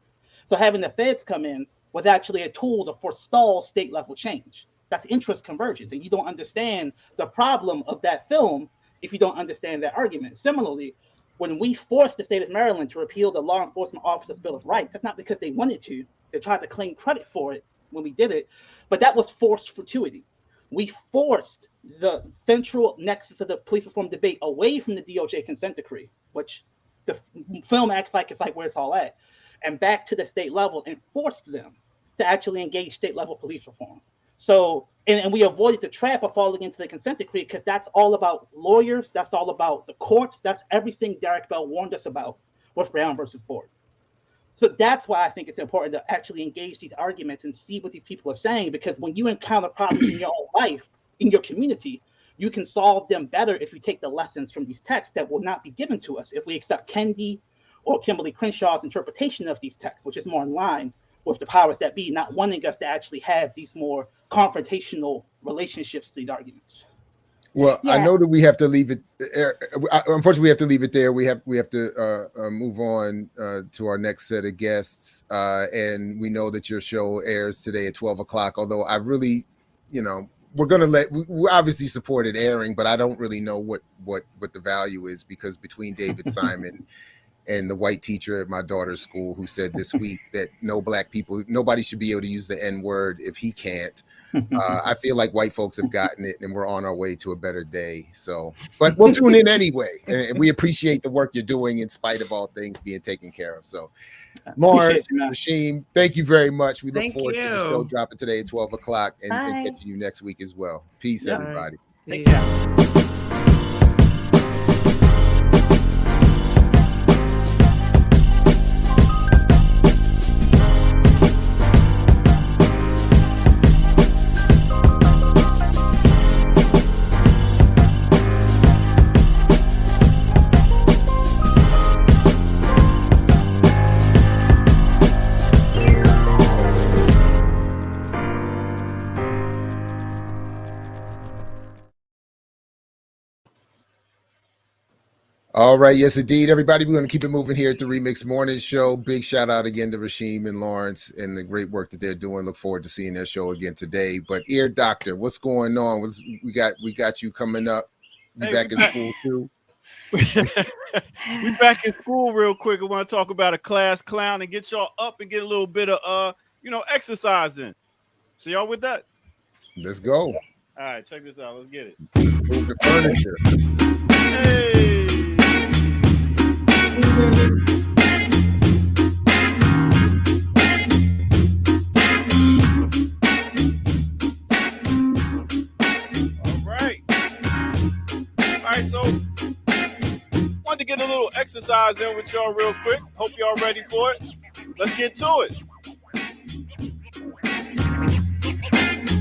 So having the feds come in was actually a tool to forestall state level change. That's interest convergence. And you don't understand the problem of that film if you don't understand that argument. Similarly, when we forced the state of Maryland to repeal the Law Enforcement Officers' Bill of Rights, that's not because they wanted to. They tried to claim credit for it when we did it, but that was forced fortuity. We forced the central nexus of the police reform debate away from the DOJ consent decree, which the film acts like it's like where it's all at, and back to the state level and forced them to actually engage state level police reform. So, and we avoided the trap of falling into the consent decree because that's all about lawyers, that's all about the courts, that's everything Derek Bell warned us about with Brown versus Board. So that's why I think it's important to actually engage these arguments and see what these people are saying, because when you encounter problems in your own life, in your community, you can solve them better if you take the lessons from these texts that will not be given to us if we accept Kendi or Kimberly Crenshaw's interpretation of these texts, which is more in line with the powers that be, not wanting us to actually have these more confrontational relationships to these arguments. Well, Yeah. I know that we have to leave it. Unfortunately, we have to leave it there. We have to move on to our next set of guests, and we know that your show airs today at 12 o'clock. Although I really, we're gonna we obviously supported airing, but I don't really know what the value is, because between David Simon and the white teacher at my daughter's school who said this week that nobody should be able to use the N-word if he can't. I feel like white folks have gotten it and we're on our way to a better day. So, but we'll tune in anyway. And we appreciate the work you're doing in spite of all things being taken care of. So, Lawrence, Rasheem, thank you very much. We look forward to the show dropping today at 12 o'clock and catching you next week as well. Peace, everybody. Take care. All right. Yes, indeed. Everybody, we're going to keep it moving here at the Remix Morning Show. Big shout out again to Rasheem and Lawrence and the great work that they're doing. Look forward to seeing their show again today. But Ear Doctor, what's going on? We got you coming up. You back in school too? We back in school real quick. I want to talk about a class clown and get y'all up and get a little bit of exercise in. So y'all with that? Let's go. All right, check this out. Let's get it. Let's move the furniture. Hey. All right, so wanted to get a little exercise in with y'all real quick. Hope y'all ready for it. Let's get to it.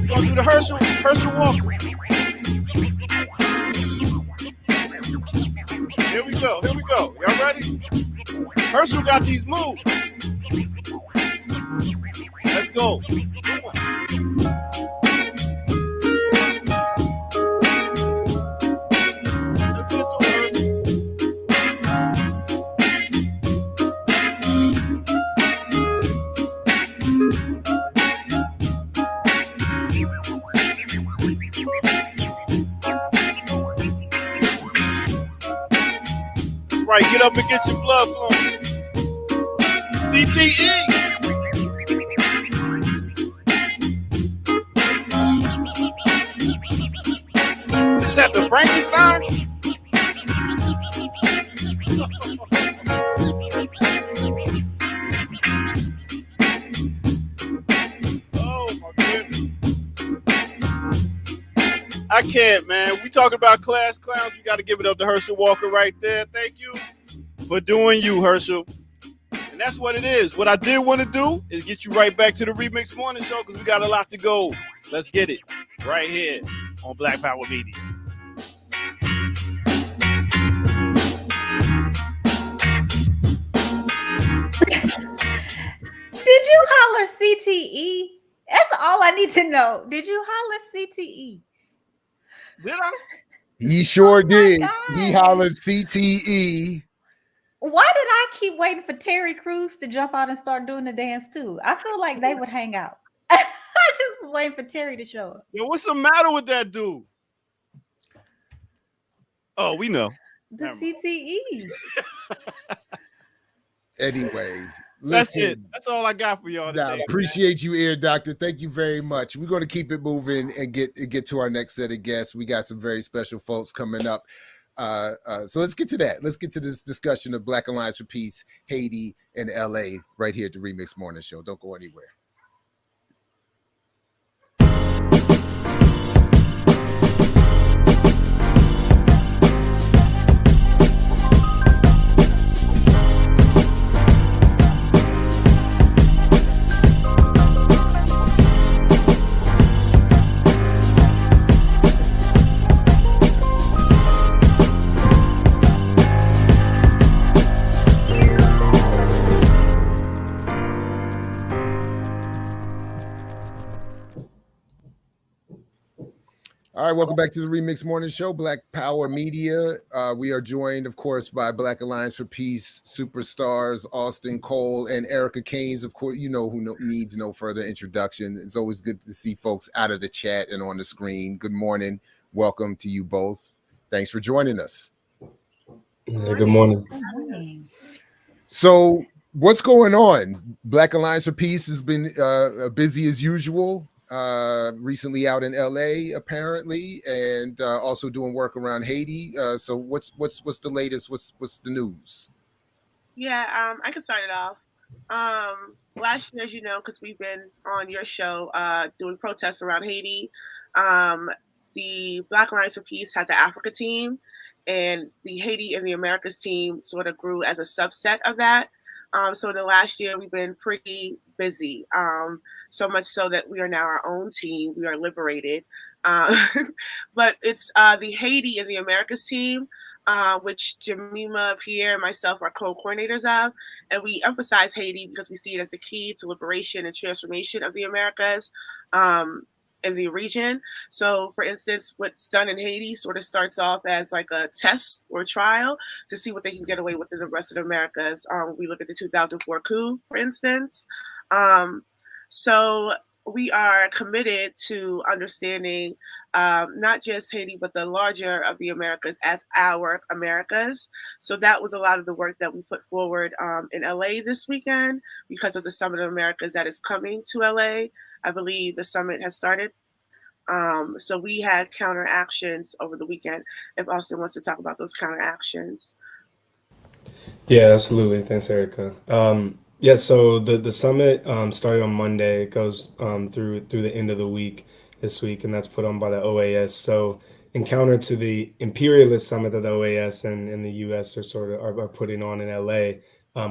We're gonna do the Herschel Walker. Here we go. Y'all ready? Herschel got these moves. Let's go. Come on. Let's get to it, That's right, get up and get your blood flowing. CTE. Is that the Frankenstein? Oh my goodness. I can't, man. We talking about class clowns. We got to give it up to Herschel Walker right there. Thank you for doing you, Herschel. And that's what it is. What I did want to do is get you right back to the Remix Morning Show because we got a lot to go. Let's get it right here on Black Power Media. Did you holler CTE? That's all I need to know. Did you holler CTE? Did I? He sure did. God. He hollered CTE. Why did I keep waiting for Terry Crews to jump out and start doing the dance too? I feel like they would hang out. I just was waiting for Terry to show up. Yo, what's the matter with that dude? Oh, we know. The CTE. Anyway, That's listen. it. That's all I got for y'all Nah, today. appreciate you, Ear Doctor. Thank you very much. We're going to keep it moving and get to our next set of guests. We got some very special folks coming up. So let's get to that. Let's get to this discussion of Black Alliance for Peace, Haiti, and LA right here at the Remix Morning Show. Don't go anywhere. All right, welcome back to the Remix Morning Show, Black Power Media. We are joined, of course, by Black Alliance for Peace superstars Austin Cole and Erica Keynes. Of course, you know who needs no further introduction. It's always good to see folks out of the chat and on the screen. Good morning. Welcome to you both. Thanks for joining us. Yeah, good morning. Good morning. So what's going on? Black Alliance for Peace has been busy as usual. Recently out in LA apparently, and also doing work around Haiti. So what's the latest? What's the news? Yeah, I can start it off. Last year, as you know, because we've been on your show doing protests around Haiti, the Black Alliance for Peace has an Africa team, and the Haiti and the Americas team sort of grew as a subset of that. So in the last year, we've been pretty busy. So much so that we are now our own team. We are liberated. But it's the Haiti and the Americas team, which Jemima, Pierre, and myself are co-coordinators of. And we emphasize Haiti because we see it as the key to liberation and transformation of the Americas in the region. So, for instance, what's done in Haiti sort of starts off as like a test or trial to see what they can get away with in the rest of the Americas. We look at the 2004 coup, for instance. So we are committed to understanding not just Haiti, but the larger of the Americas as our Americas. So that was a lot of the work that we put forward in LA this weekend because of the Summit of Americas that is coming to LA. I believe the summit has started. So we had counter actions over the weekend. If Austin wants to talk about those counter actions. Yeah, absolutely. Thanks, Erica. Yeah, so the summit started on Monday. It goes through the end of the week this week, and that's put on by the OAS. So in counter to the imperialist summit that the OAS and the US are putting on in LA,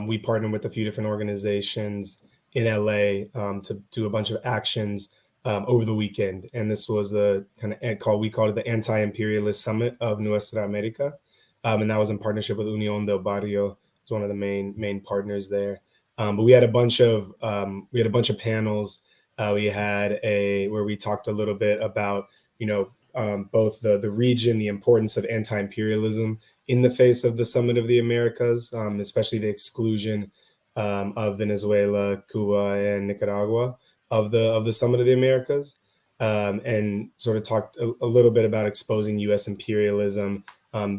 we partnered with a few different organizations in LA to do a bunch of actions over the weekend. And this was the we called it the Anti-Imperialist Summit of Nuestra America. And that was in partnership with Unión del Barrio. It's one of the main partners there. But we had a bunch of panels. We had where we talked a little bit about both the region, the importance of anti-imperialism in the face of the Summit of the Americas, especially the exclusion of Venezuela, Cuba, and Nicaragua of the Summit of the Americas, and sort of talked a little bit about exposing U.S. imperialism,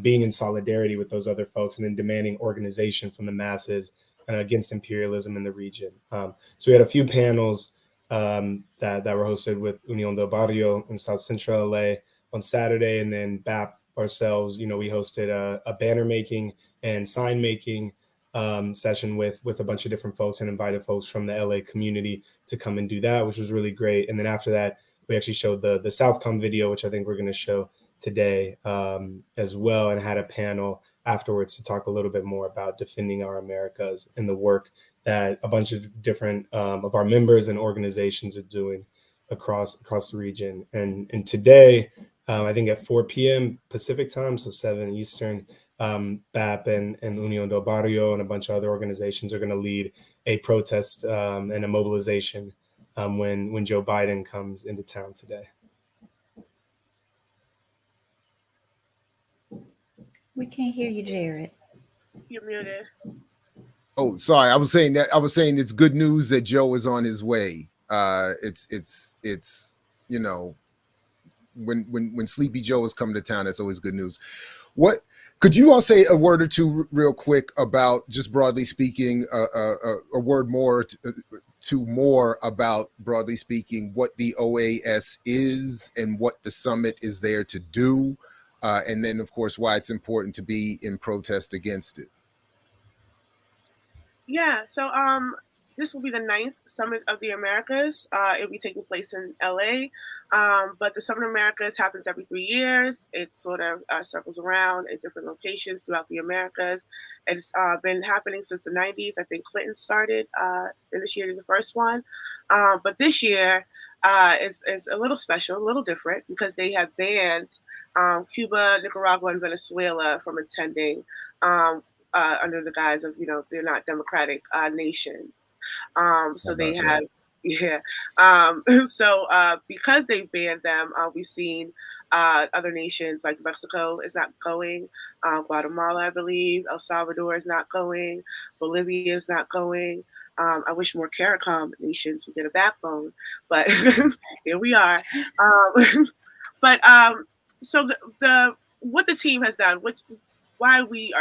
being in solidarity with those other folks, and then demanding organization from the masses against imperialism in the region. So we had a few panels that were hosted with Unión del Barrio in South Central LA on Saturday, and then BAP ourselves, we hosted a banner making and sign making session with a bunch of different folks and invited folks from the LA community to come and do that, which was really great. And then after that, we actually showed the Southcom video, which I think we're going to show today as well, and had a panel afterwards to talk a little bit more about defending our Americas and the work that a bunch of different of our members and organizations are doing across the region. And today, I think at 4 p.m. Pacific time, so 7 Eastern, BAP and Unión del Barrio and a bunch of other organizations are going to lead a protest and a mobilization when Joe Biden comes into town today. We can't hear you, Jared. You're muted. Oh, sorry. I was saying it's good news that Joe is on his way. It's you know, when Sleepy Joe is coming to town, that's always good news. What could you all say a word or two real quick about, just broadly speaking, a word more more about, broadly speaking, what the OAS is and what the summit is there to do, and then of course why it's important to be in protest against it. Yeah, so this will be the 9th Summit of the Americas. It'll be taking place in LA, but the Summit of Americas happens every 3 years. It sort of circles around in different locations throughout the Americas. It's been happening since the 90s. I think Clinton started initiated the first one, but this year is a little special, a little different, because they have banned Cuba, Nicaragua, and Venezuela from attending. Under the guise of, you know, they're not democratic nations. So they have, yeah. So because they banned them, we've seen other nations like Mexico is not going, Guatemala, I believe, El Salvador is not going, Bolivia is not going. I wish more CARICOM nations would get a backbone, but here we are. So the what the team has done, why we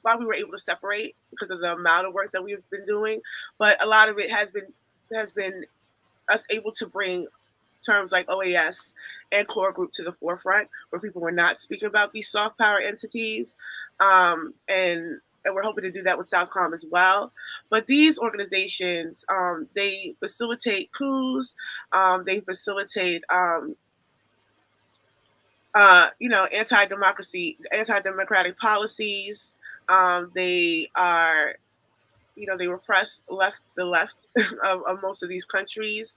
were able to separate, because of the amount of work that we've been doing, but a lot of it has been us able to bring terms like OAS and core group to the forefront, where people were not speaking about these soft power entities, and we're hoping to do that with Southcom as well. But these organizations, they facilitate coups, they facilitate anti-democratic policies. They are, they repress the left of most of these countries.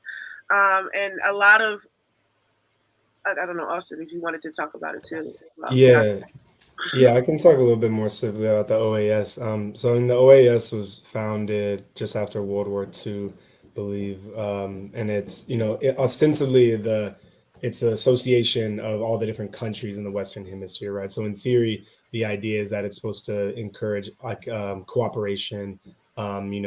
And a lot of, I don't know, Austin, if you wanted to talk about it too. Yeah, I can talk a little bit more specifically about the OAS. So the OAS was founded just after World War II, I believe. And it's, ostensibly it's the association of all the different countries in the Western Hemisphere, right? So in theory, the idea is that it's supposed to encourage cooperation,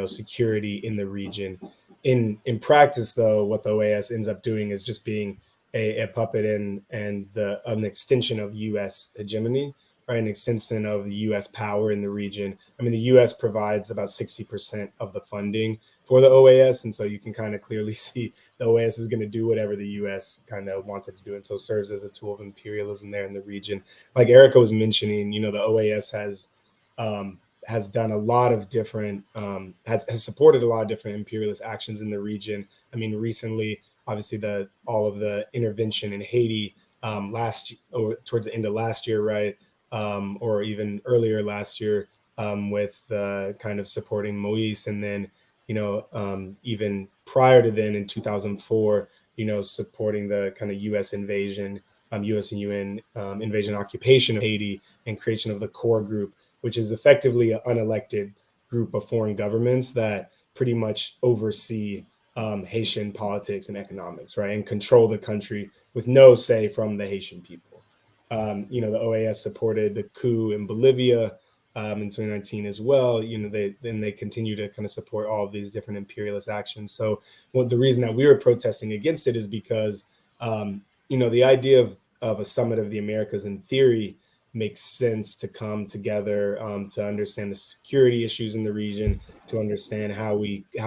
security in the region. In practice, though, what the OAS ends up doing is just being a puppet and an extension of U.S. hegemony, right? An extension of the U.S. power in the region. I mean, the U.S. provides about 60% of the funding for the OAS, and so you can kind of clearly see the OAS is going to do whatever the U.S. kind of wants it to do, and so serves as a tool of imperialism there in the region. Like Erica was mentioning, the OAS has done a lot of different, has supported a lot of different imperialist actions in the region. I mean, recently, obviously, all of the intervention in Haiti towards the end of last year, right, or even earlier last year, with kind of supporting Moise, and then even prior to then in 2004, supporting the kind of U.S. invasion, U.S. and UN invasion occupation of Haiti, and creation of the core group, which is effectively an unelected group of foreign governments that pretty much oversee Haitian politics and economics, right, and control the country with no say from the Haitian people. The OAS supported the coup in Bolivia in 2019 as well. They continue to kind of support all of these different imperialist actions. So, the reason that we were protesting against it is because, the idea of a summit of the Americas in theory makes sense to come together to understand the security issues in the region, to understand how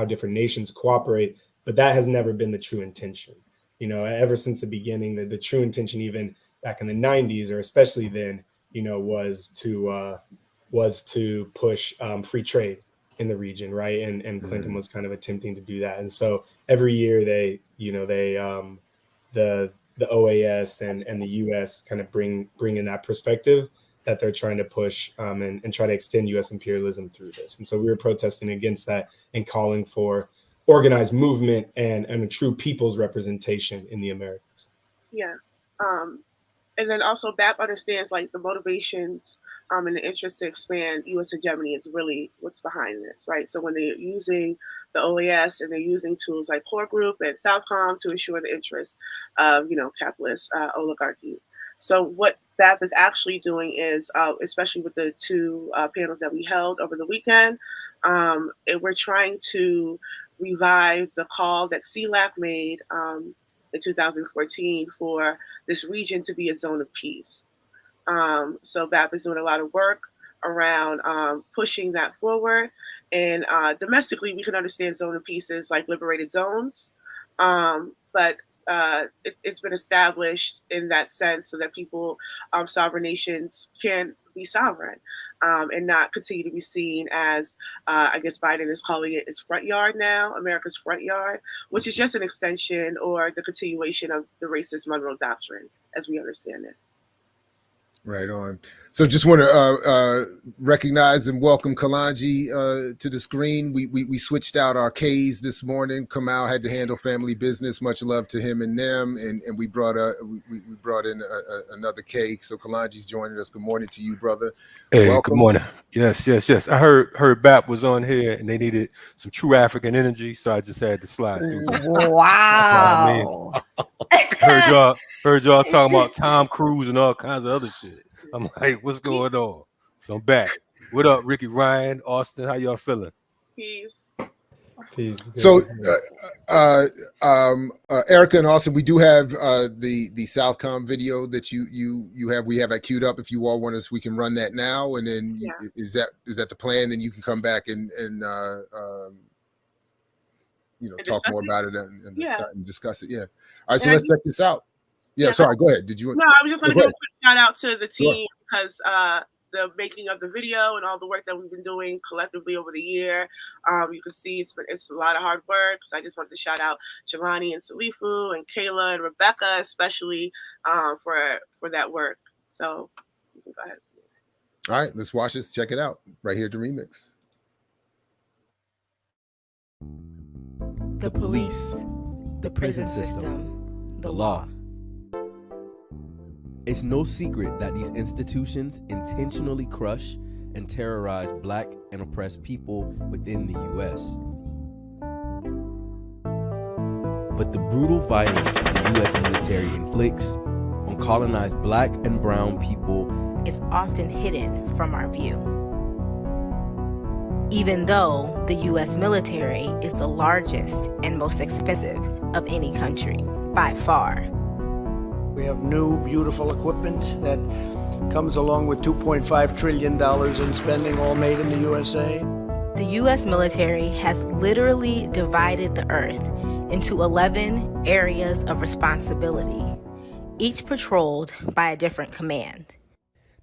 different nations cooperate. But that has never been the true intention. Ever since the beginning, the true intention, even back in the 90s, or especially then, was to push free trade in the region, right? And Clinton was kind of attempting to do that. And so every year they the OAS and the U.S. kind of bring in that perspective that they're trying to push and try to extend U.S. imperialism through this. And so we were protesting against that and calling for organized movement and a true people's representation in the Americas. Yeah. And then also BAP understands like the motivations and the interest to expand U.S. hegemony is really what's behind this, right? So when they're using the OAS and they're using tools like Core Group and Southcom to ensure the interests of, capitalist oligarchy. So what BAP is actually doing is, especially with the two panels that we held over the weekend, we're trying to revive the call that CLAC made in 2014 for this region to be a zone of peace. So BAP is doing a lot of work around pushing that forward. And domestically, we can understand zone of peace as like liberated zones. But it's been established in that sense so that people, sovereign nations can be sovereign and not continue to be seen as, I guess Biden is calling it its front yard now, America's front yard, which is just an extension or the continuation of the racist Monroe Doctrine as we understand it. Right on. So just want to recognize and welcome Kalanji to the screen. We switched out our K's this morning. Kamal had to handle family business. Much love to him and them. And we brought in another K. So Kalanji's joining us. Good morning to you, brother. Hey, welcome. Good morning. Yes. I heard BAP was on here and they needed some true African energy, so I just had to slide through. Wow. Heard y'all talking about Tom Cruise and all kinds of other shit. I'm like, what's going on? So I'm back. What up, Ricky, Ryan, Austin? How y'all feeling? Peace. So, Erica and Austin, we do have the Southcom video that you have. We have that queued up. If you all want us, we can run that now. And then is that the plan? Then you can come back and talk more about it and discuss it. Yeah. All right. So let's check this out. Yeah. Sorry. Go ahead. Did you? No, I was just going to give a quick shout out to the team because the making of the video and all the work that we've been doing collectively over the year. You can see it's a lot of hard work. So I just wanted to shout out Jelani and Salifu and Kayla and Rebecca, especially for that work. So you can go ahead. All right, let's watch this. Check it out right here at the remix. The police, the prison system, the law. It's no secret that these institutions intentionally crush and terrorize Black and oppressed people within the U.S. But the brutal violence the U.S. military inflicts on colonized Black and brown people is often hidden from our view. Even though the U.S. military is the largest and most expensive of any country, by far. We have new, beautiful equipment that comes along with $2.5 trillion in spending, all made in the USA. The U.S. military has literally divided the earth into 11 areas of responsibility, each patrolled by a different command.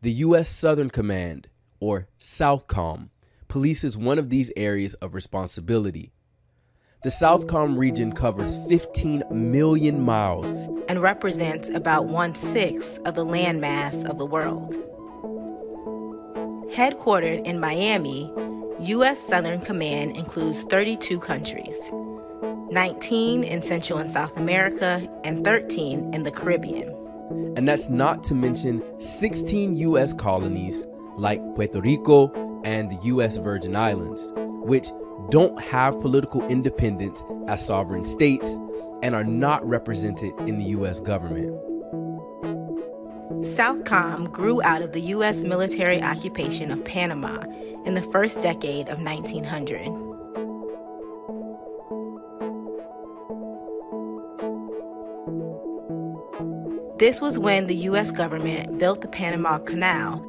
The U.S. Southern Command, or Southcom, polices one of these areas of responsibility. The Southcom region covers 15 million miles and represents about 1/6 of the landmass of the world. Headquartered in Miami, U.S. Southern Command includes 32 countries, 19 in Central and South America and 13 in the Caribbean. And that's not to mention 16 U.S. colonies like Puerto Rico and the U.S. Virgin Islands, which don't have political independence as sovereign states and are not represented in the U.S. government. Southcom grew out of the U.S. military occupation of Panama in the first decade of 1900. This was when the U.S. government built the Panama Canal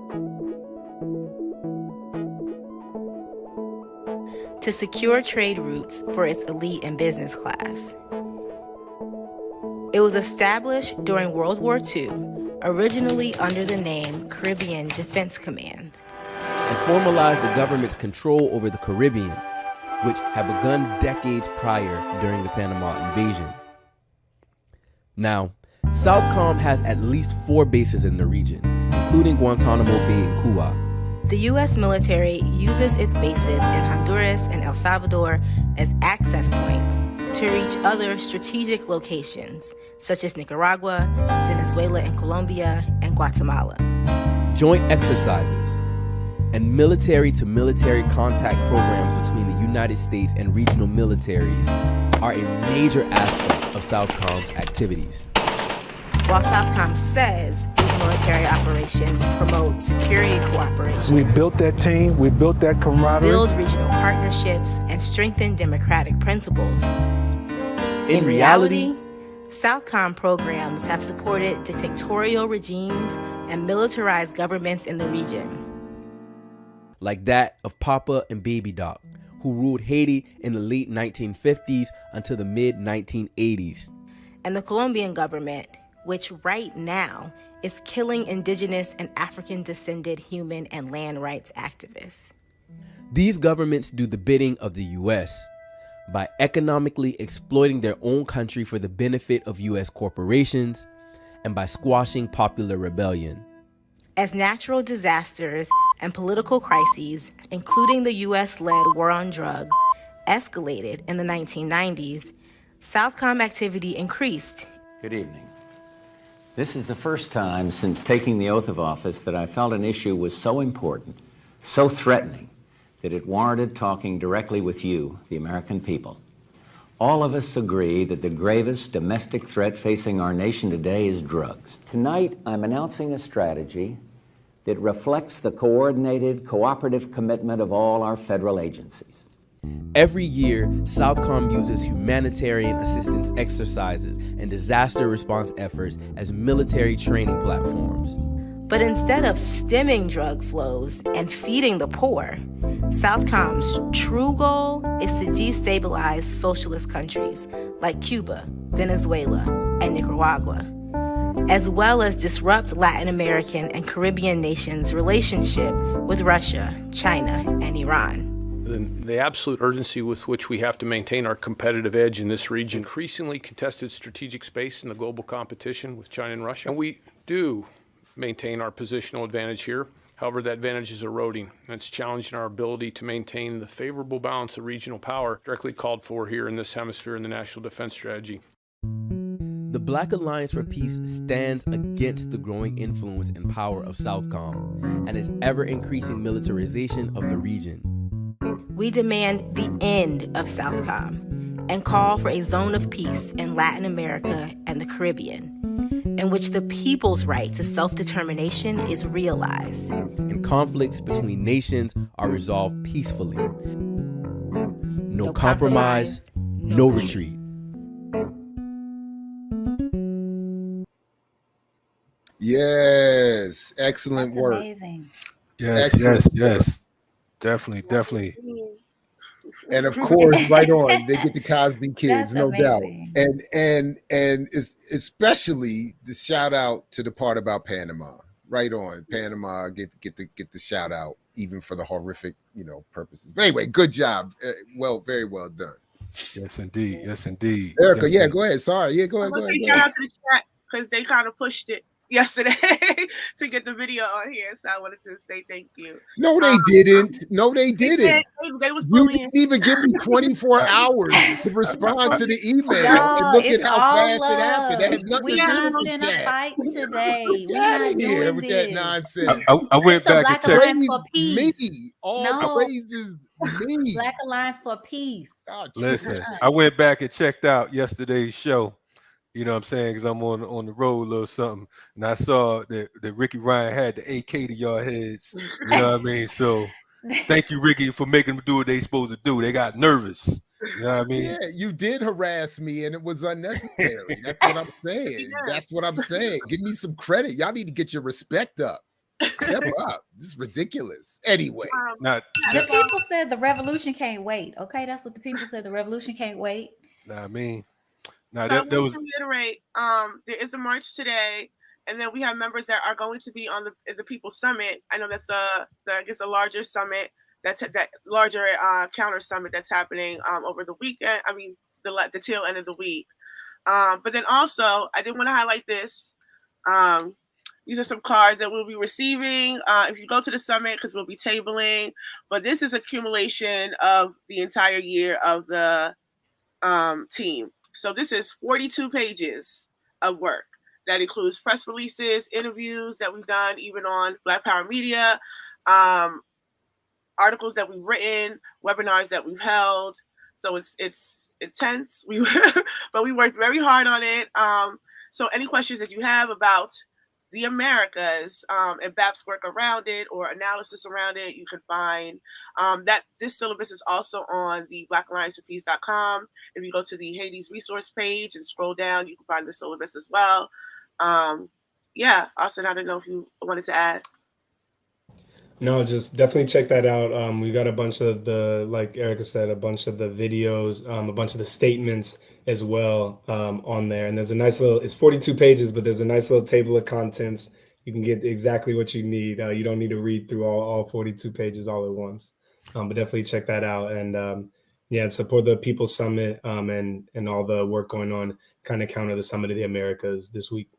to secure trade routes for its elite and business class. It was established during World War II, originally under the name Caribbean Defense Command, and formalized the government's control over the Caribbean, which had begun decades prior during the Panama invasion. Now, Southcom has at least 4 bases in the region, including Guantanamo Bay and Cuba. The U.S. military uses its bases in Honduras and El Salvador as access points to reach other strategic locations, such as Nicaragua, Venezuela and Colombia, and Guatemala. Joint exercises and military-to-military contact programs between the United States and regional militaries are a major aspect of Southcom's activities. While Southcom says these military operations promote security cooperation, We built that team, we built that camaraderie. build regional partnerships, and strengthen democratic principles. In reality, Southcom programs have supported dictatorial regimes and militarized governments in the region. like that of Papa and Baby Doc, who ruled Haiti in the late 1950s until the mid-1980s. And the Colombian government, which right now is killing indigenous and African-descended human and land rights activists. These governments do the bidding of the U.S. by economically exploiting their own country for the benefit of U.S. corporations and by squashing popular rebellion. As natural disasters and political crises, including the U.S.-led war on drugs, escalated in the 1990s, Southcom activity increased. Good evening. This is the first time since taking the oath of office that I felt an issue was so important, so threatening, that it warranted talking directly with you, the American people. All of us agree that the gravest domestic threat facing our nation today is drugs. Tonight, I'm announcing a strategy that reflects the coordinated, cooperative commitment of all our federal agencies. Every year, Southcom uses humanitarian assistance exercises and disaster response efforts as military training platforms. But instead of stemming drug flows and feeding the poor, Southcom's true goal is to destabilize socialist countries like Cuba, Venezuela, and Nicaragua, as well as disrupt Latin American and Caribbean nations' relationship with Russia, China, and Iran. The absolute urgency with which we have to maintain our competitive edge in this region, increasingly contested strategic space in the global competition with China and Russia. And we do maintain our positional advantage here. However, that advantage is eroding, and it's challenging our ability to maintain the favorable balance of regional power directly called for here in this hemisphere in the National Defense Strategy. The Black Alliance for Peace stands against the growing influence and power of Southcom and its ever-increasing militarization of the region. We demand the end of Southcom and call for a zone of peace in Latin America and the Caribbean, in which the people's right to self-determination is realized. And conflicts between nations are resolved peacefully. No compromise, no retreat. Yes, excellent work. Amazing. Yes, Excellent yes. Definitely. And of course, right on, they get the Cosby Kids, That's no doubt. amazing. And it's especially the shout out to the part about Panama. Right on, Panama get the shout out, even for the horrific, purposes. But anyway, good job. Very well done. Yes, indeed. Yes, indeed. Erica, yeah, Definitely. go ahead. Sorry, yeah, go ahead. Shout out to the chat because they kind of pushed it yesterday to get the video on here. So I wanted to say thank you. No, they didn't. No, they didn't. They was You bullying. didn't even give me 24 hours to respond to the email. No, And look at it's how all fast love. it happened. That had nothing We're to do not with gonna that. fight today. We're Get out not of here doing with this. that nonsense. I went It's the back and Black checked. Alliance for Peace. Me. All No. praises me. Black Alliance for Peace. Oh, Listen, Uh-uh. I went back and checked out yesterday's show. You know what I'm saying? Because I'm on the road a little something. And I saw that Ricky Ryan had the AK to your heads. You know what I mean? So thank you, Ricky, for making them do what they supposed to do. They got nervous. You know what I mean? Yeah, you did harass me and it was unnecessary. That's what I'm saying. That's what I'm saying. Give me some credit. Y'all need to get your respect up. Step up. This is ridiculous. Anyway. Not, The people said the revolution can't wait. Okay, that's what the people said. The revolution can't wait. I mean, now So I that want was to reiterate, there is a march today, and then we have members that are going to be on the People's Summit. I know that's the larger summit, that larger counter summit that's happening over the weekend. I mean, the tail end of the week. But then also, I did want to highlight this. These are some cards that we'll be receiving if you go to the summit, because we'll be tabling. But this is accumulation of the entire year of the team. So this is 42 pages of work. That includes press releases, interviews that we've done, even on Black Power Media, articles that we've written, webinars that we've held. So it's intense. But we worked very hard on it. So any questions that you have about the Americas and BAP's work around it or analysis around it, you can find that this syllabus is also on the blackallianceforpeace.com. If you go to the Haiti's resource page and scroll down, you can find the syllabus as well. Yeah, Austin, I don't know if you wanted to add. No, just definitely check that out. We got a bunch of the, like Erica said, a bunch of the videos, a bunch of the statements as well on there. And there's a nice little, it's 42 pages, but there's a nice little table of contents. You can get exactly what you need. You don't need to read through all 42 pages all at once. But definitely check that out. And yeah, support the People's Summit and all the work going on, kind of counter the Summit of the Americas this week.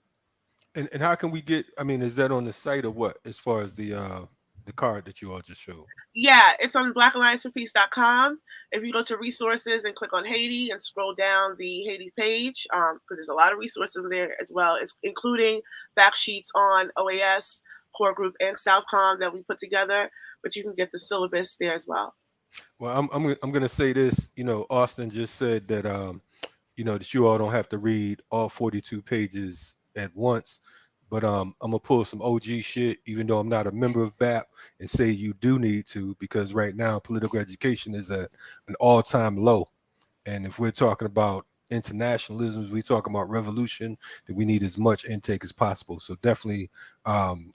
And how can we get, I mean, is that on the site or what, as far as the card that you all just showed? Yeah, it's on blackallianceforpeace.com. If you go to resources and click on Haiti and scroll down the Haiti page, because there's a lot of resources there as well. It's including fact sheets on OAS, Core Group, and Southcom that we put together, but you can get the syllabus there as well. Well, I'm going to say this, Austin just said that, that you all don't have to read all 42 pages at once. But I'm gonna pull some OG shit, even though I'm not a member of BAP, and say you do need to, because right now political education is at an all-time low. And if we're talking about internationalism, we talking about revolution, then we need as much intake as possible. So definitely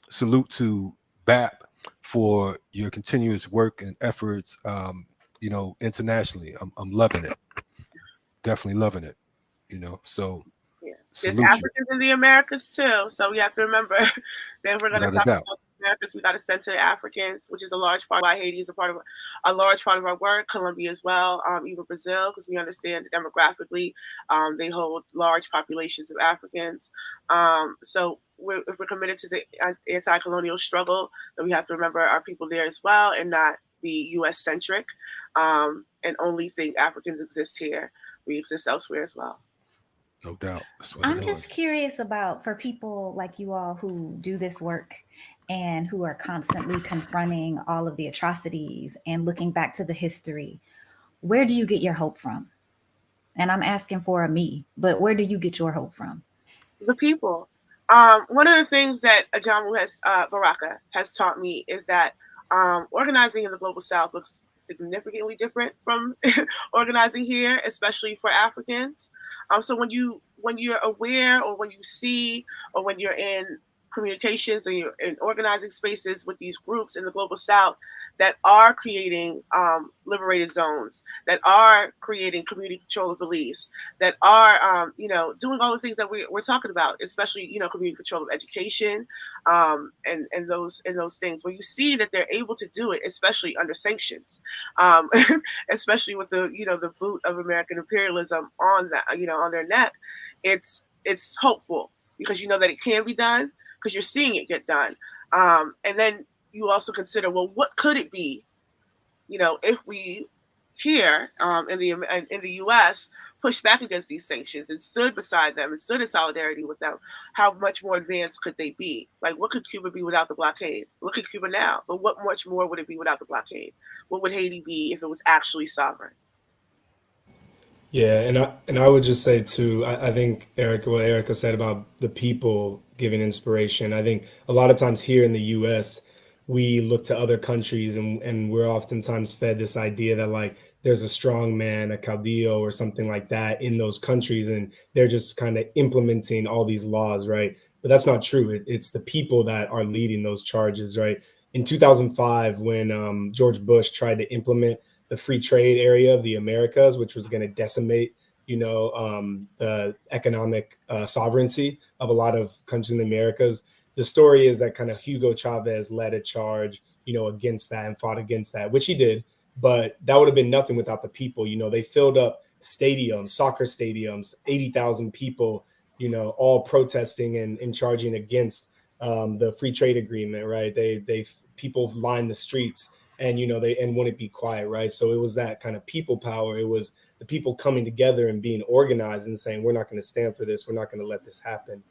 salute to BAP for your continuous work and efforts, internationally. I'm loving it. Definitely loving it. So there's Africans in the Americas too, so we have to remember that we're going to talk about the Americas. We got to center Africans, which is a large part of why Haiti is a large part of our work. Colombia as well, even Brazil, because we understand that demographically they hold large populations of Africans. So if we're committed to the anti-colonial struggle, then we have to remember our people there as well, and not be U.S. centric and only think Africans exist here. We exist elsewhere as well. No doubt. I'm just curious about, for people like you all who do this work and who are constantly confronting all of the atrocities and looking back to the history, where do you get your hope from? And I'm asking for a me, but where do you get your hope from? The people. One of the things that Ajamu Baraka has taught me is that organizing in the Global South looks significantly different from organizing here, especially for Africans. So when you're aware, or when you see, or when you're in communications and you're in organizing spaces with these groups in the Global South that are creating liberated zones, that are creating community control of police, that are doing all the things that we're talking about, especially community control of education, and those things, where you see that they're able to do it, especially under sanctions, especially with the boot of American imperialism on that on their neck. It's hopeful, because you know that it can be done, because you're seeing it get done, and then you also consider, well, what could it be, if we here in the U.S. pushed back against these sanctions and stood beside them and stood in solidarity with them? How much more advanced could they be? Like, what could Cuba be without the blockade? Look at Cuba now, but what much more would it be without the blockade? What would Haiti be if it was actually sovereign? Yeah, and I would just say too, I think what Erica said about the people giving inspiration. I think a lot of times here in the U.S., we look to other countries, and we're oftentimes fed this idea that, like, there's a strong man, a caudillo or something like that in those countries, and they're just kind of implementing all these laws, right? But that's not true. It's the people that are leading those charges, right? In 2005, when George Bush tried to implement the free trade area of the Americas, which was going to decimate, the economic sovereignty of a lot of countries in the Americas. The story is that kind of Hugo Chavez led a charge, against that and fought against that, which he did. But that would have been nothing without the people. They filled up stadiums, soccer stadiums, 80,000 people, you know, all protesting and charging against the free trade agreement, right? People lined the streets and, you know, they wouldn't be quiet, right? So it was that kind of people power. It was the people coming together and being organized and saying, we're not going to stand for this. We're not going to let this happen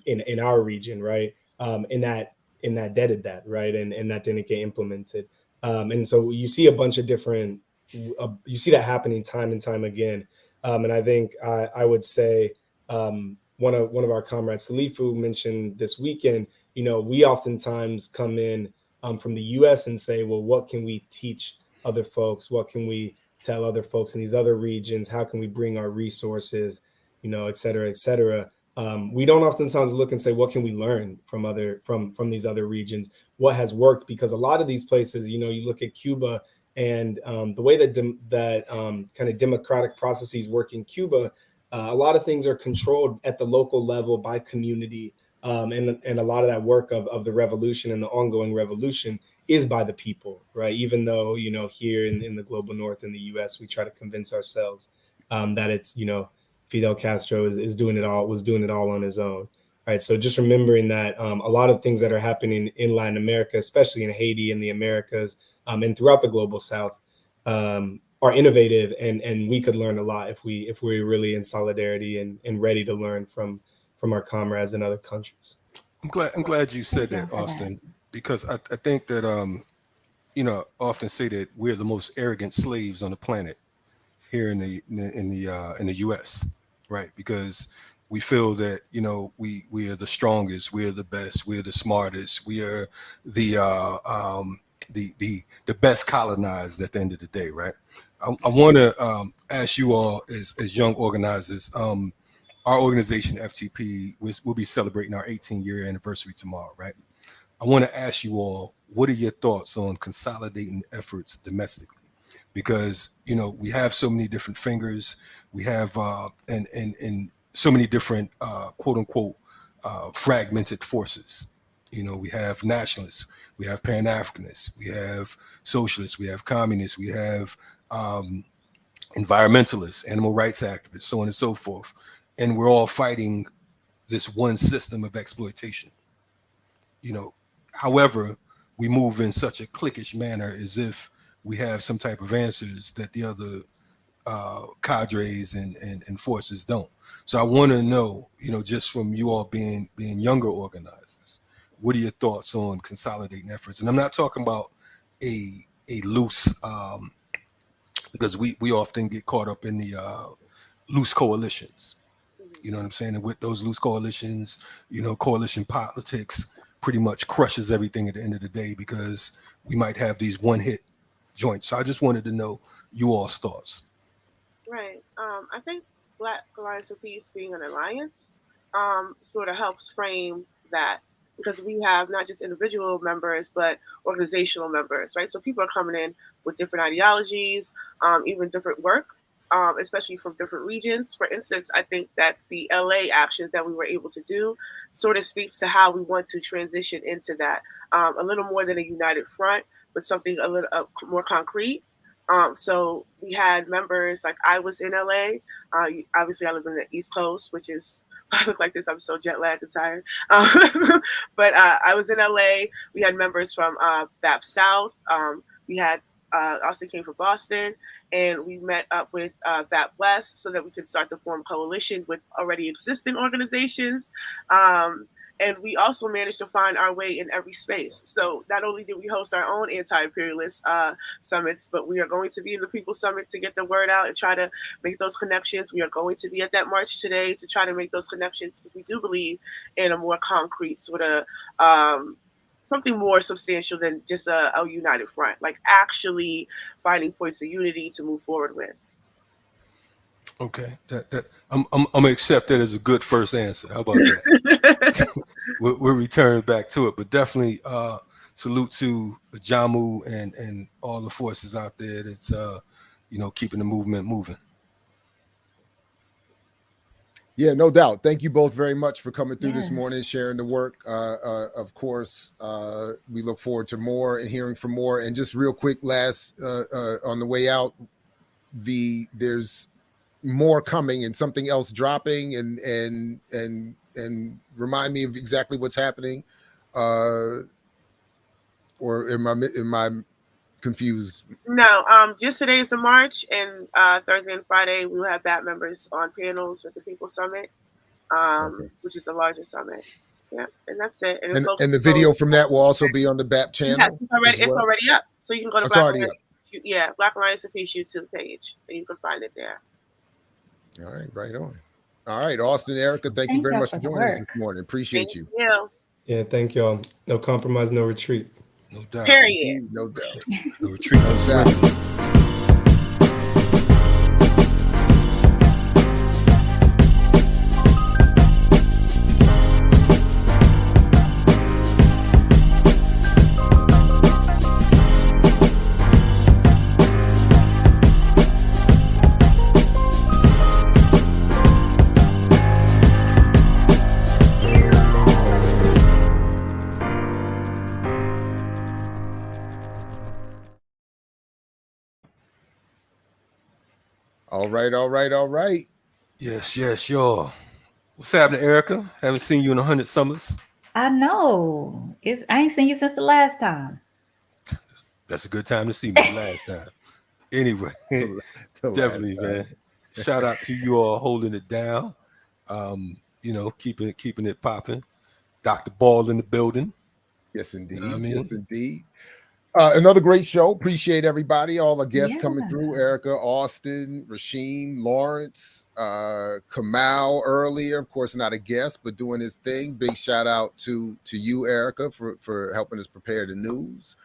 in our region, right? And that deaded that, right? And that didn't get implemented. And so you see a bunch of different, you see that happening time and time again. And I think I would say one of our comrades, Salifu, mentioned this weekend, you know, we oftentimes come in from the US and say, well, what can we teach other folks? What can we tell other folks in these other regions? How can we bring our resources, you know, et cetera, et cetera. We don't oftentimes look and say, what can we learn from these other regions? What has worked? Because a lot of these places, you know, you look at Cuba and the way that kind of democratic processes work in Cuba, a lot of things are controlled at the local level by community. And a lot of that work of the revolution and the ongoing revolution is by the people, right? Even though, you know, here in the global north in the US, we try to convince ourselves that it's, you know, Fidel Castro was doing it all on his own, right? So just remembering that a lot of things that are happening in Latin America, especially in Haiti and the Americas and throughout the global south are innovative and we could learn a lot if we're really in solidarity and ready to learn from our comrades in other countries. I'm glad you said that, Austin, because I think that you know, often say that we're the most arrogant slaves on the planet here in the US, right? Because we feel that, you know, we are the strongest, we're the best, we're the smartest, we are the best colonized at the end of the day, right? I want to ask you all as young organizers. Our organization, FTP, will be celebrating our 18-year anniversary tomorrow, right? I want to ask you all, what are your thoughts on consolidating efforts domestically? Because, you know, we have so many different fingers, we have and so many different quote unquote fragmented forces. You know, we have nationalists, we have Pan-Africanists, we have socialists, we have communists, we have environmentalists, animal rights activists, so on and so forth. And we're all fighting this one system of exploitation. You know, however, we move in such a cliquish manner as if we have some type of answers that the other cadres and forces don't. So I want to know, you know, just from you all being younger organizers, what are your thoughts on consolidating efforts? And I'm not talking about a loose, because we often get caught up in the loose coalitions. You know what I'm saying? And with those loose coalitions, you know, coalition politics pretty much crushes everything at the end of the day because we might have these one-hit joints. So I just wanted to know you all's thoughts. Right. I think Black Alliance for Peace being an alliance sort of helps frame that, because we have not just individual members, but organizational members, right? So people are coming in with different ideologies, even different work, especially from different regions. For instance, I think that the LA actions that we were able to do sort of speaks to how we want to transition into that. A little more than a united front, but something a little more concrete. So we had members, like I was in LA. Obviously, I live in the East Coast, which is, I look like this, I'm so jet lagged and tired. But I was in LA. We had members from BAP South. We had Austin came from Boston, and we met up with BAP West so that we could start to form coalition with already existing organizations. And we also managed to find our way in every space. So not only did we host our own anti-imperialist summits, but we are going to be in the People's Summit to get the word out and try to make those connections. We are going to be at that march today to try to make those connections, because we do believe in a more concrete sort of something more substantial than just a united front, like actually finding points of unity to move forward with. Okay, I'm gonna accept that as a good first answer. How about that? we'll return back to it, but definitely salute to Jamu and all the forces out there that's you know, keeping the movement moving. Yeah, no doubt. Thank you both very much for coming through this morning, sharing the work. Of course, we look forward to more and hearing from more. And just real quick, last on the way out, there's more coming and something else dropping, and remind me of exactly what's happening, or am I confused? No, just today is the March, and Thursday and Friday we will have BAT members on panels with the People Summit, which is the largest summit. Yeah, and that's it. And the video from that will also be on the BAP channel. Yes, it's already up. So you can go to Black Alliance for Peace YouTube page, and you can find it there. All right, right on. All right, Austin, Erica, thank you very much for joining us this morning. Appreciate you. Yeah, thank y'all. No compromise, no retreat. No doubt. Period. No doubt. No retreat, no surrender. All right. Yes, y'all. What's happening, Erica? Haven't seen you in 100 summers. I know. I ain't seen you since the last time. That's a good time to see me the last time. Anyway, definitely, man. Shout out to you all holding it down. Keeping it popping. Dr. Ball in the building. Yes, indeed. You know what I mean? Yes, indeed. Another great show. Appreciate everybody, all the guests coming through. Erica, Austin, Rasheem, Lawrence, Kamal earlier. Of course, not a guest, but doing his thing. Big shout out to you, Erica, for helping us prepare the news.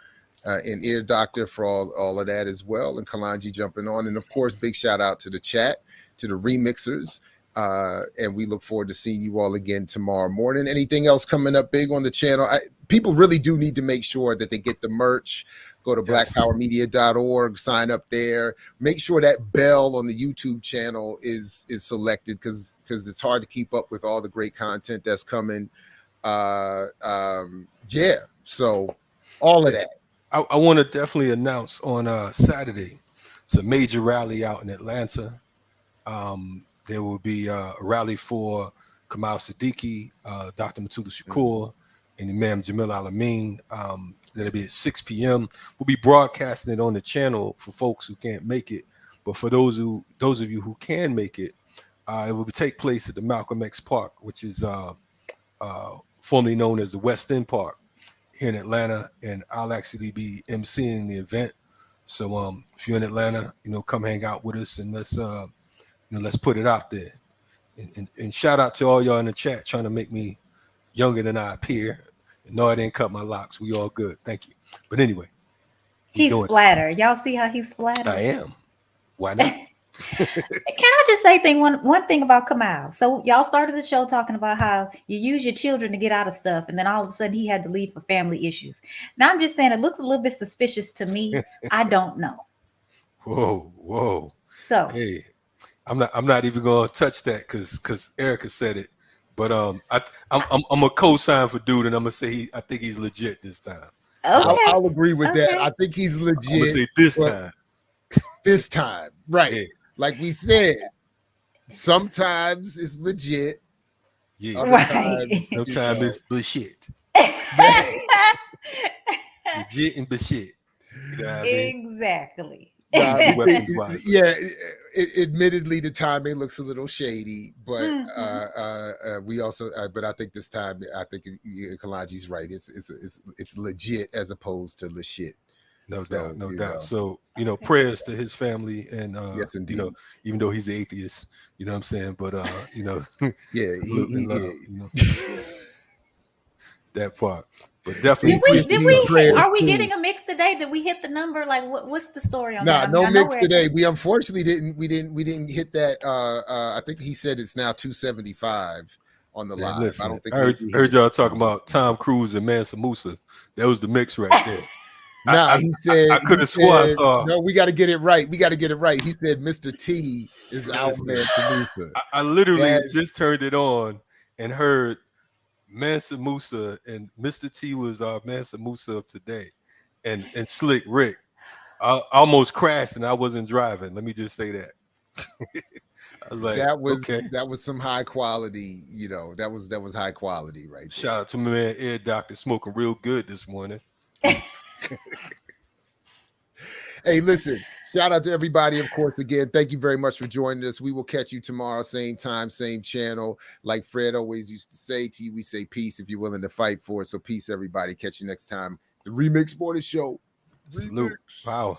And Ear Doctor for all of that as well. And Kalanji jumping on. And of course, big shout out to the chat, to the remixers. And we look forward to seeing you all again tomorrow morning. Anything else coming up big on the channel? People really do need to make sure that they get the merch. Go to blackpowermedia.org, sign up there. Make sure that bell on the YouTube channel is selected because it's hard to keep up with all the great content that's coming. So all of that. I want to definitely announce on Saturday, it's a major rally out in Atlanta. There will be a rally for Kamal Siddiqui, Dr. Matuda Shakur, and Imam Jamil Alameen. That'll be at 6 p.m. We'll be broadcasting it on the channel for folks who can't make it. But for those of you who can make it, it will take place at the Malcolm X Park, which is formerly known as the West End Park here in Atlanta. And I'll actually be emceeing the event. So if you're in Atlanta, come hang out with us and let's put it out there. And shout out to all y'all in the chat trying to make me younger than I appear. No, I didn't cut my locks. We all good. Thank you. But anyway. He's flattered. Y'all see how he's flattered? I am. Why not? Can I just say one thing about Kamal? So y'all started the show talking about how you use your children to get out of stuff, and then all of a sudden he had to leave for family issues. Now I'm just saying it looks a little bit suspicious to me. I don't know. Whoa. So hey, I'm not even gonna touch that because Erica said it. But I'm a co-sign for dude, and I'm gonna say I think he's legit this time. Okay. I'll agree with that. I think he's legit. I'm gonna say this time. This time, right? Yeah. Like we said, sometimes it's legit. Yeah. Sometimes it's bullshit. Legit and bullshit. You know what I mean? Exactly. Admittedly, the timing looks a little shady, but we also. But I think this time, I think Kalanji's right. It's legit as opposed to le shit. No doubt. So prayers to his family and yes, indeed. Even though he's atheist, you know what I'm saying. But yeah, that part. But definitely, are we getting a mix today? Did we hit the number? Like, what's the story on that? No mix today. We unfortunately didn't. We didn't hit that. I think he said it's now 275 on the live. Listen, I don't think I heard y'all talking about Tom Cruise and Mansa Musa. That was the mix right there. He said I could have swore I saw. No, we got to get it right. He said Mr. T is out Mansa Musa. I literally just turned it on and heard Mansa Musa, and Mr. T was our Mansa Musa of today, and Slick Rick. I almost crashed and I wasn't driving. Let me just say that. I was like, that was some high quality, you know, that was high quality, right there. Shout out to my man Ear Doctor, smoking real good this morning. Hey, listen, shout out to everybody, of course, again. Thank you very much for joining us. We will catch you tomorrow, same time, same channel. Like Fred always used to say to you, we say peace if you're willing to fight for it. So peace, everybody. Catch you next time. The Remix Morning Show. Salute. Remix. Power.